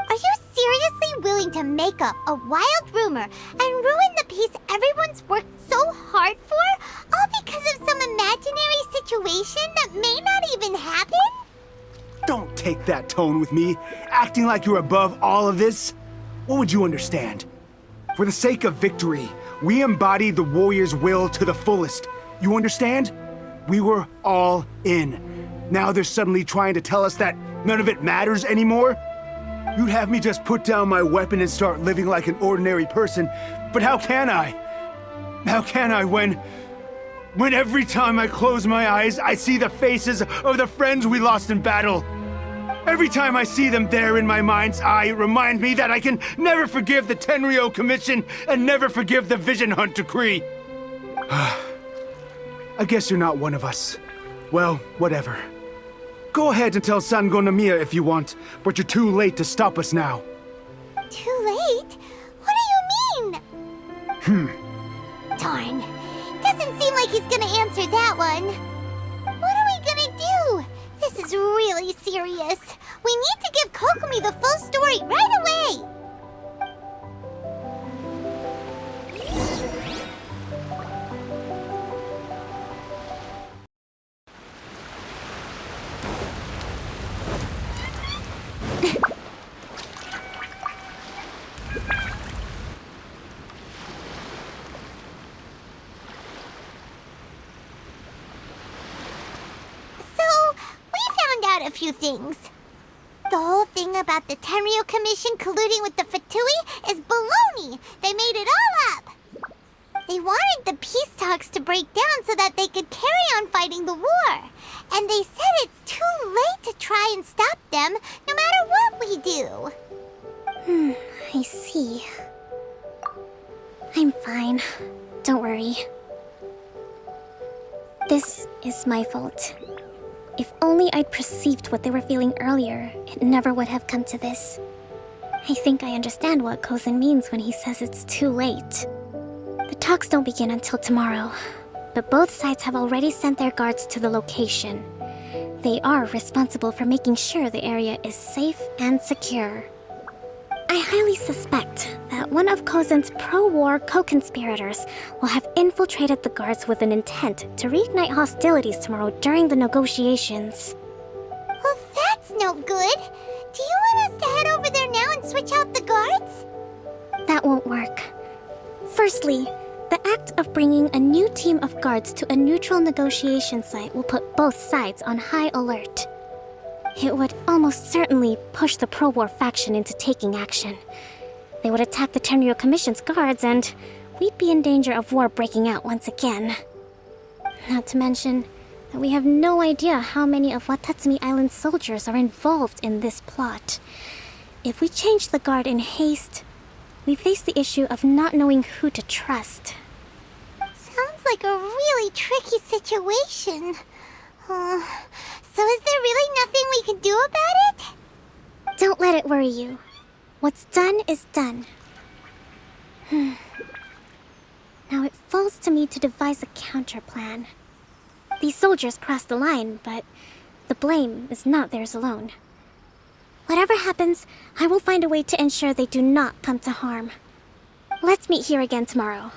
Are you seriously willing to make up a wild rumor and ruin the peace everyone's worked so hard for, all because of some imaginary situation that may not even happen? Don't take that tone with me, acting like you're above all of this. What would you understand? For the sake of victory, we embodied the warrior's will to the fullest. You understand? We were all in. Now they're suddenly trying to tell us that none of it matters anymore? You'd have me just put down my weapon and start living like an ordinary person, but how can I? How can I when every time I close my eyes, I see the faces of the friends we lost in battle? Every time I see them there in my mind's eye, it reminds me that I can never forgive the Tenryou Commission and never forgive the Vision Hunt decree. I guess you're not one of us. Well, whatever. Go ahead and tell Sango Nomiya if you want, but you're too late to stop us now. Too late? What do you mean? Darn. Doesn't seem like he's gonna answer that one. What are we gonna do? This is really serious. We need to give Kokomi the full story right away. A few things. The whole thing about the Tenryou Commission colluding with the Fatui is baloney. They made it all up. They wanted the peace talks to break down so that they could carry on fighting the war. And they said it's too late to try and stop them, no matter what we do. I see. I'm fine. Don't worry. This is my fault. If only I'd perceived what they were feeling earlier, it never would have come to this. I think I understand what Kozen means when he says it's too late. The talks don't begin until tomorrow, but both sides have already sent their guards to the location. They are responsible for making sure the area is safe and secure. I highly suspect that one of Kozen's pro-war co-conspirators will have infiltrated the guards with an intent to reignite hostilities tomorrow during the negotiations. Well, that's no good. Do you want us to head over there now and switch out the guards? That won't work. Firstly, the act of bringing a new team of guards to a neutral negotiation site will put both sides on high alert. It would almost certainly push the pro-war faction into taking action. They would attack the Tenryou Commission's guards, and we'd be in danger of war breaking out once again. Not to mention that we have no idea how many of Watatsumi Island's soldiers are involved in this plot. If we change the guard in haste, we face the issue of not knowing who to trust. Sounds like a really tricky situation. So is there really nothing we can do about it? Don't let it worry you. What's done is done. Now it falls to me to devise a counter plan. These soldiers crossed the line, but the blame is not theirs alone. Whatever happens, I will find a way to ensure they do not come to harm. Let's meet here again tomorrow.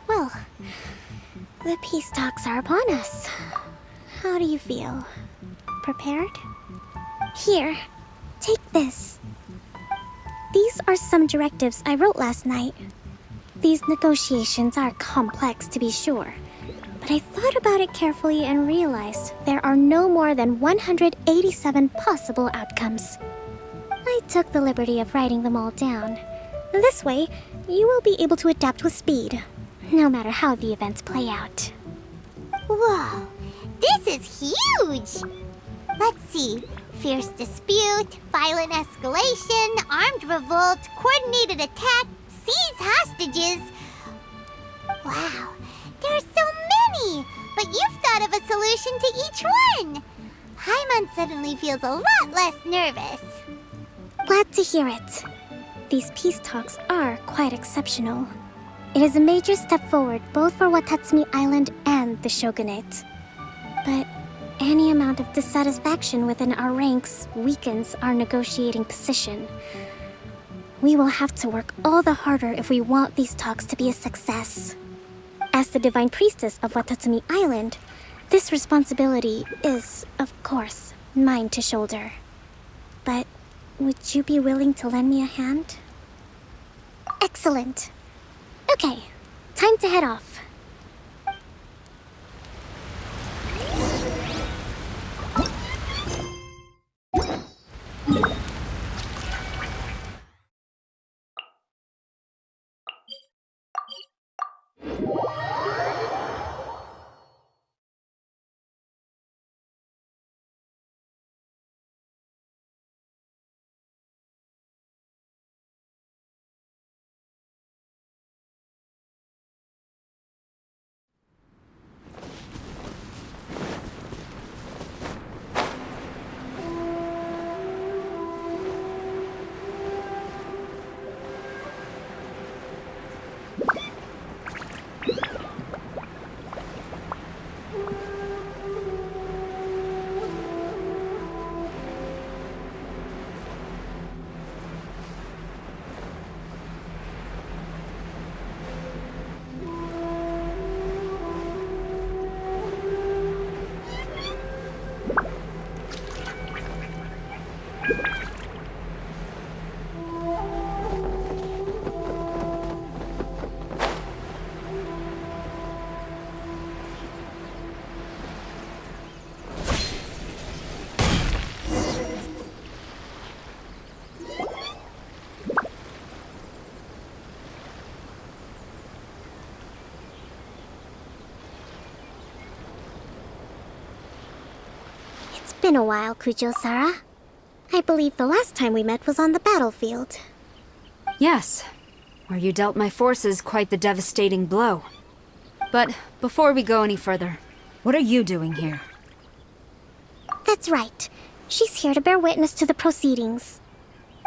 Well, the peace talks are upon us. How do you feel? Prepared? Here, take this. These are some directives I wrote last night. These negotiations are complex, to be sure, but I thought about it carefully and realized there are no more than 187 possible outcomes. I took the liberty of writing them all down. This way, you will be able to adapt with speed, no matter how the events play out. Whoa, this is huge! Let's see. Fierce dispute, violent escalation, armed revolt, coordinated attack, seize hostages. Wow, there are so many! But you've thought of a solution to each one! Paimon suddenly feels a lot less nervous. Glad to hear it. These peace talks are quite exceptional. It is a major step forward both for Watatsumi Island and the Shogunate. But any amount of dissatisfaction within our ranks weakens our negotiating position. We will have to work all the harder if we want these talks to be a success. As the Divine Priestess of Watatsumi Island, this responsibility is, of course, mine to shoulder. But would you be willing to lend me a hand? Excellent. Okay, time to head off. It's been a while, Kujo-Sara. I believe the last time we met was on the battlefield. Yes, where you dealt my forces quite the devastating blow. But before we go any further, what are you doing here? That's right. She's here to bear witness to the proceedings.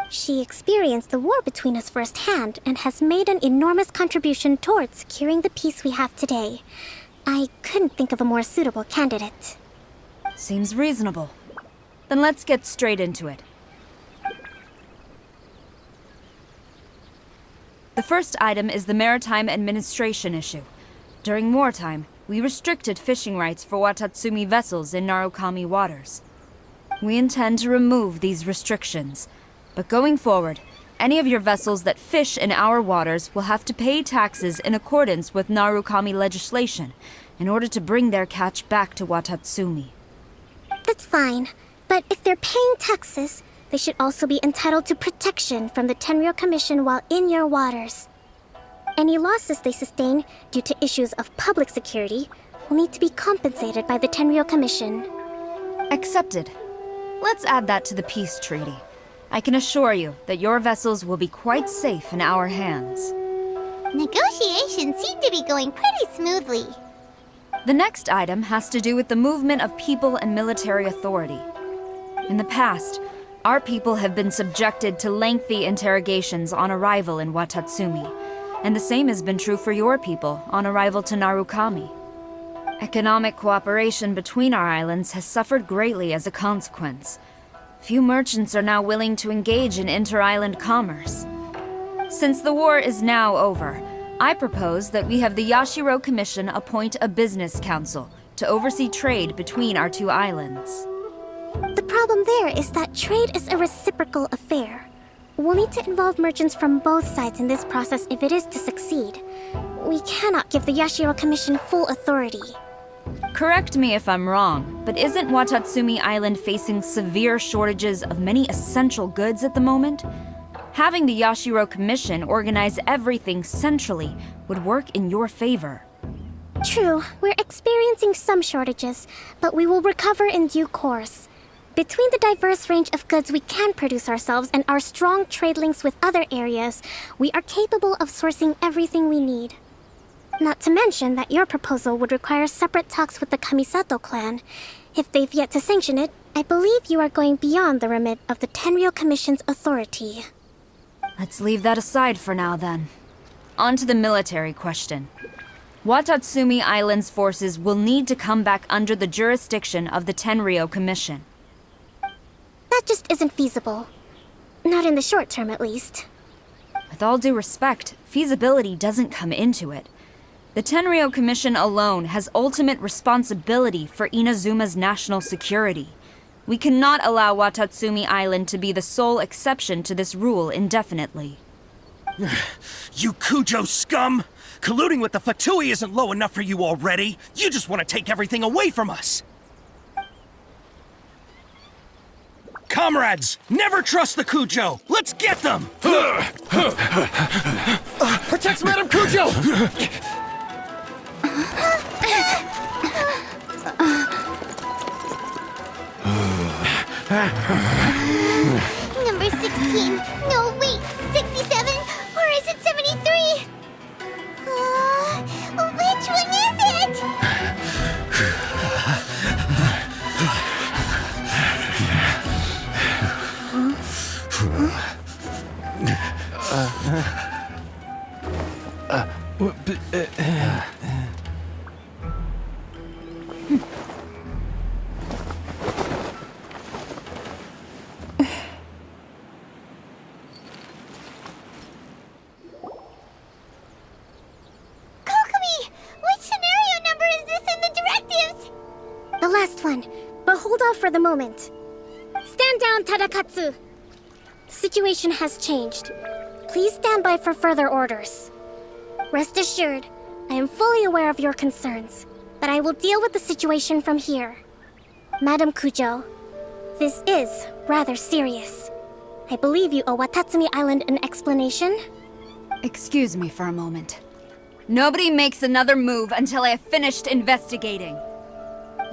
She experienced the war between us firsthand and has made an enormous contribution towards securing the peace we have today. I couldn't think of a more suitable candidate. Seems reasonable. Then let's get straight into it. The first item is the Maritime Administration issue. During wartime, we restricted fishing rights for Watatsumi vessels in Narukami waters. We intend to remove these restrictions, but going forward, any of your vessels that fish in our waters will have to pay taxes in accordance with Narukami legislation in order to bring their catch back to Watatsumi. That's fine, but if they're paying taxes, they should also be entitled to protection from the Tenryou Commission while in your waters. Any losses they sustain due to issues of public security will need to be compensated by the Tenryou Commission. Accepted. Let's add that to the peace treaty. I can assure you that your vessels will be quite safe in our hands. Negotiations seem to be going pretty smoothly. The next item has to do with the movement of people and military authority. In the past, our people have been subjected to lengthy interrogations on arrival in Watatsumi, and the same has been true for your people on arrival to Narukami. Economic cooperation between our islands has suffered greatly as a consequence. Few merchants are now willing to engage in inter-island commerce. Since the war is now over, I propose that we have the Yashiro Commission appoint a business council to oversee trade between our two islands. The problem there is that trade is a reciprocal affair. We'll need to involve merchants from both sides in this process if it is to succeed. We cannot give the Yashiro Commission full authority. Correct me if I'm wrong, but isn't Watatsumi Island facing severe shortages of many essential goods at the moment? Having the Yashiro Commission organize everything centrally would work in your favor. True, we're experiencing some shortages, but we will recover in due course. Between the diverse range of goods we can produce ourselves and our strong trade links with other areas, we are capable of sourcing everything we need. Not to mention that your proposal would require separate talks with the Kamisato clan. If they've yet to sanction it, I believe you are going beyond the remit of the Tenryou Commission's authority. Let's leave that aside for now, then. On to the military question. Watatsumi Island's forces will need to come back under the jurisdiction of the Tenryou Commission. That just isn't feasible. Not in the short term, at least. With all due respect, feasibility doesn't come into it. The Tenryou Commission alone has ultimate responsibility for Inazuma's national security. We cannot allow Watatsumi Island to be the sole exception to this rule indefinitely. You Kujo scum! Colluding with the Fatui isn't low enough for you already. You just want to take everything away from us. Comrades, never trust the Kujo! Let's get them! Protect Madame Kujo! Number 16. No, wait. 67? Or is it 73? Which one is it? Kokomi! Which scenario number is this in the directives? The last one, but hold off for the moment. Stand down, Tadakatsu! The situation has changed. Please stand by for further orders. Rest assured, I am fully aware of your concerns, but I will deal with the situation from here. Madam Kujo, this is rather serious. I believe you owe Watatsumi Island an explanation? Excuse me for a moment. Nobody makes another move until I have finished investigating.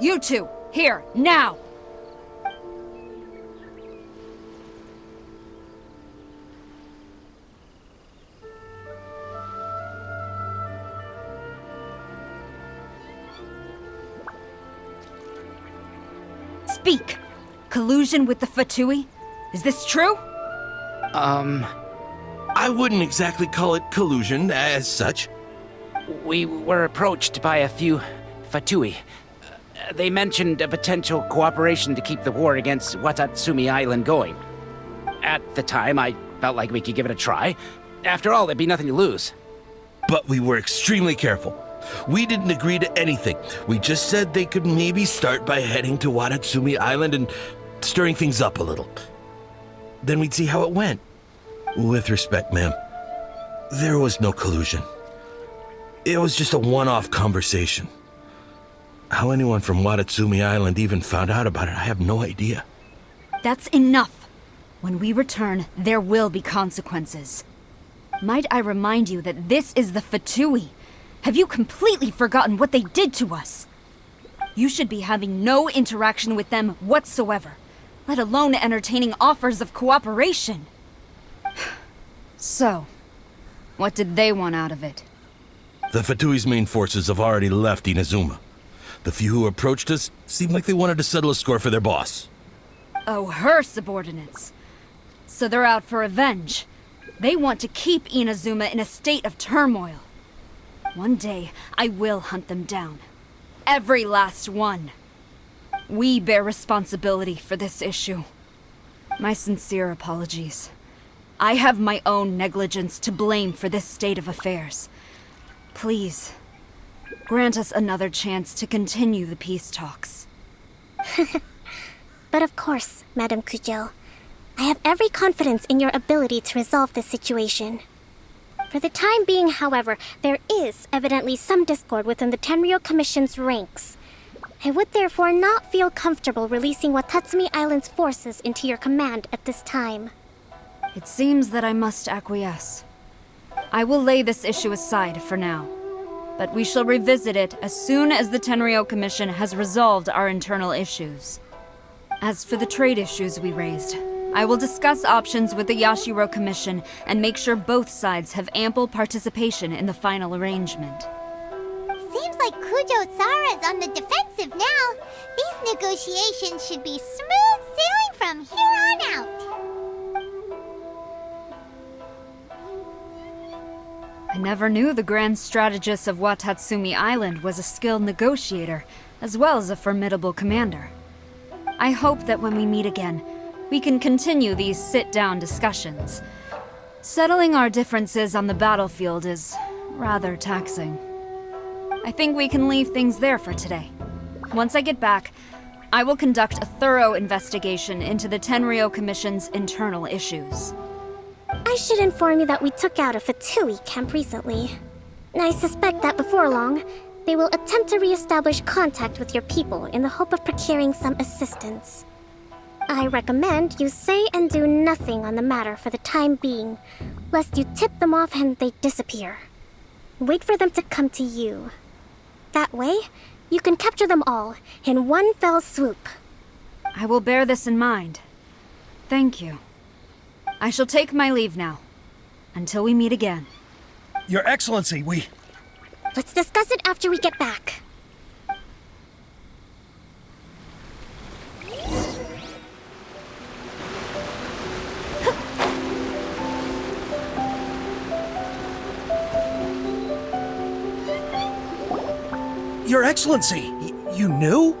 You two, here, now! Speak! Collusion with the Fatui? Is this true? I wouldn't exactly call it collusion as such. We were approached by a few Fatui. They mentioned a potential cooperation to keep the war against Watatsumi Island going. At the time, I felt like we could give it a try. After all, there'd be nothing to lose. But we were extremely careful. We didn't agree to anything. We just said they could maybe start by heading to Watatsumi Island and stirring things up a little. Then we'd see how it went. With respect, ma'am, there was no collusion. It was just a one-off conversation. How anyone from Watatsumi Island even found out about it, I have no idea. That's enough. When we return, there will be consequences. Might I remind you that this is the Fatui? Have you completely forgotten what they did to us? You should be having no interaction with them whatsoever, let alone entertaining offers of cooperation. So, what did they want out of it? The Fatui's main forces have already left Inazuma. The few who approached us seemed like they wanted to settle a score for their boss. Oh, her subordinates. So they're out for revenge. They want to keep Inazuma in a state of turmoil. One day, I will hunt them down. Every last one. We bear responsibility for this issue. My sincere apologies. I have my own negligence to blame for this state of affairs. Please, grant us another chance to continue the peace talks. But of course, Madame Kujo. I have every confidence in your ability to resolve this situation. For the time being, however, there is evidently some discord within the Tenryou Commission's ranks. I would therefore not feel comfortable releasing Watatsumi Island's forces into your command at this time. It seems that I must acquiesce. I will lay this issue aside for now, but we shall revisit it as soon as the Tenryou Commission has resolved our internal issues. As for the trade issues we raised, I will discuss options with the Yashiro Commission and make sure both sides have ample participation in the final arrangement. Seems like Kujo-Sara's on the defensive now. These negotiations should be smooth sailing from here on out. I never knew the grand strategist of Watatsumi Island was a skilled negotiator, as well as a formidable commander. I hope that when we meet again, we can continue these sit-down discussions. Settling our differences on the battlefield is rather taxing. I think we can leave things there for today. Once I get back, I will conduct a thorough investigation into the Tenryou Commission's internal issues. I should inform you that we took out a Fatui camp recently. I suspect that before long, they will attempt to re-establish contact with your people in the hope of procuring some assistance. I recommend you say and do nothing on the matter for the time being, lest you tip them off and they disappear. Wait for them to come to you. That way, you can capture them all in one fell swoop. I will bear this in mind. Thank you. I shall take my leave now. Until we meet again. Your Excellency, we... Let's discuss it after we get back. Your Excellency, you knew?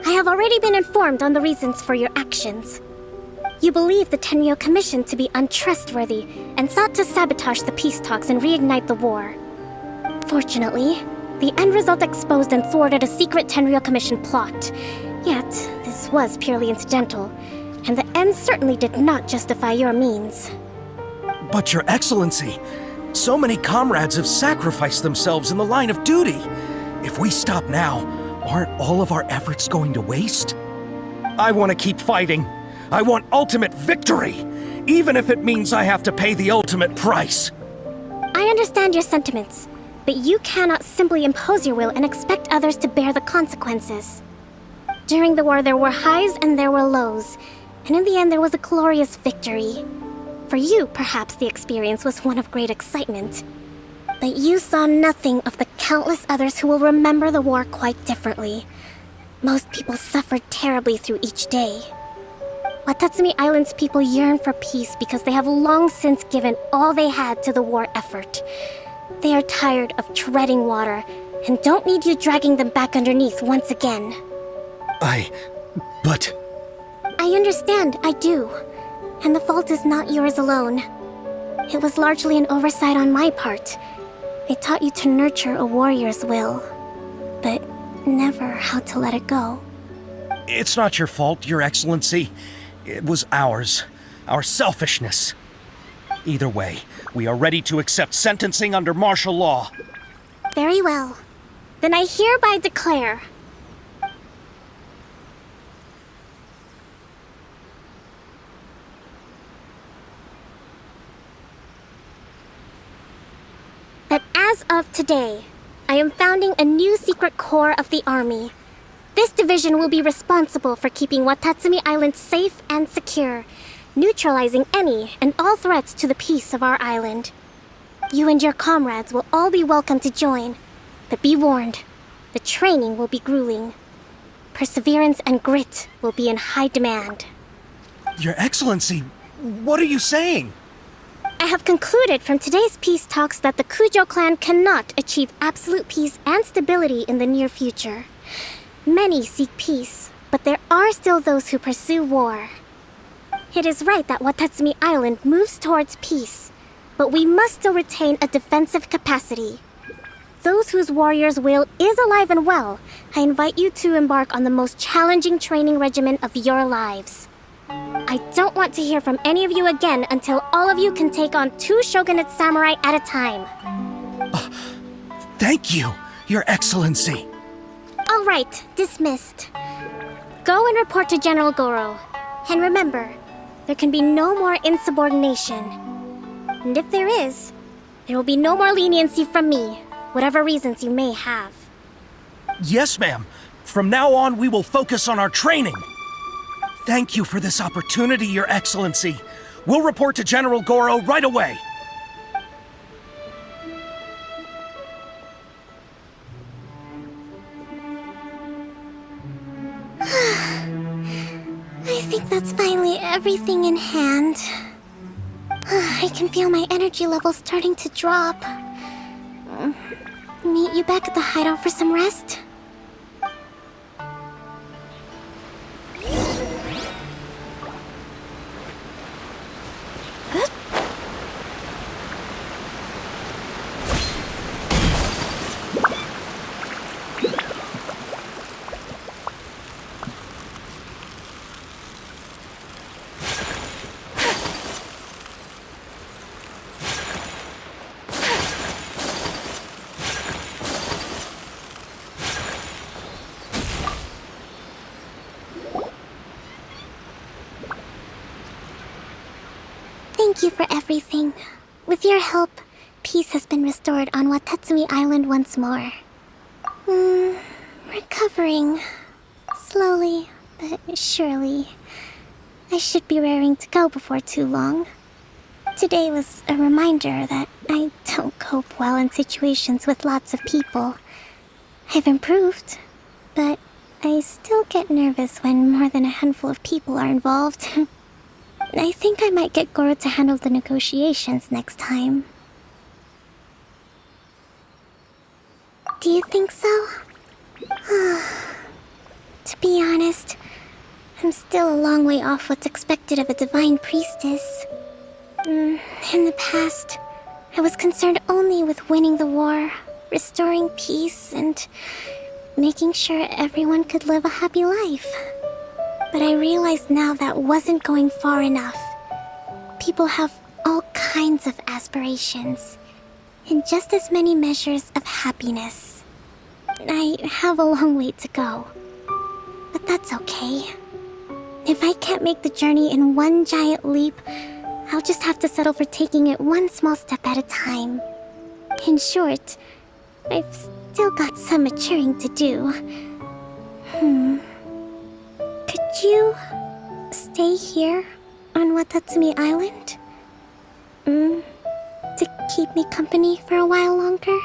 I have already been informed on the reasons for your actions. You believe the Tenryou Commission to be untrustworthy and sought to sabotage the peace talks and reignite the war. Fortunately, the end result exposed and thwarted a secret Tenryou Commission plot. Yet, this was purely incidental, and the end certainly did not justify your means. But Your Excellency, so many comrades have sacrificed themselves in the line of duty. If we stop now, aren't all of our efforts going to waste? I want to keep fighting. I want ultimate victory, even if it means I have to pay the ultimate price. I understand your sentiments, but you cannot simply impose your will and expect others to bear the consequences. During the war, there were highs and there were lows, and in the end, there was a glorious victory. For you, perhaps the experience was one of great excitement. But you saw nothing of the countless others who will remember the war quite differently. Most people suffered terribly through each day. Watatsumi Island's people yearn for peace because they have long since given all they had to the war effort. They are tired of treading water and don't need you dragging them back underneath once again. But... I understand, I do. And the fault is not yours alone. It was largely an oversight on my part. I taught you to nurture a warrior's will, but never how to let it go. It's not your fault, Your Excellency. It was ours. Our selfishness. Either way, we are ready to accept sentencing under martial law. Very well. Then I hereby declare that as of today, I am founding a new secret corps of the army. This division will be responsible for keeping Watatsumi Island safe and secure, neutralizing any and all threats to the peace of our island. You and your comrades will all be welcome to join, but be warned, the training will be grueling. Perseverance and grit will be in high demand. Your Excellency, what are you saying? I have concluded from today's peace talks that the Kujo clan cannot achieve absolute peace and stability in the near future. Many seek peace, but there are still those who pursue war. It is right that Watatsumi Island moves towards peace, but we must still retain a defensive capacity. Those whose warrior's will is alive and well, I invite you to embark on the most challenging training regimen of your lives. I don't want to hear from any of you again until all of you can take on 2 shogunate samurai at a time. Thank you, Your Excellency. All right, dismissed. Go and report to General Goro. And remember, there can be no more insubordination. And if there is, there will be no more leniency from me, whatever reasons you may have. Yes, ma'am. From now on, we will focus on our training. Thank you for this opportunity, Your Excellency. We'll report to General Goro right away. I think that's finally everything in hand. I can feel my energy levels starting to drop. Meet you back at the hideout for some rest? Thank you for everything. With your help, peace has been restored on Watatsumi Island once more. Recovering. Slowly, but surely. I should be raring to go before too long. Today was a reminder that I don't cope well in situations with lots of people. I've improved, but I still get nervous when more than a handful of people are involved. I think I might get Goro to handle the negotiations next time. Do you think so? To be honest, I'm still a long way off what's expected of a divine priestess. In the past, I was concerned only with winning the war, restoring peace, and making sure everyone could live a happy life. But I realize now that wasn't going far enough. People have all kinds of aspirations, and just as many measures of happiness. I have a long way to go, but that's okay. If I can't make the journey in one giant leap, I'll just have to settle for taking it one small step at a time. In short, I've still got some maturing to do. Could you stay here on Watatsumi Island? To keep me company for a while longer?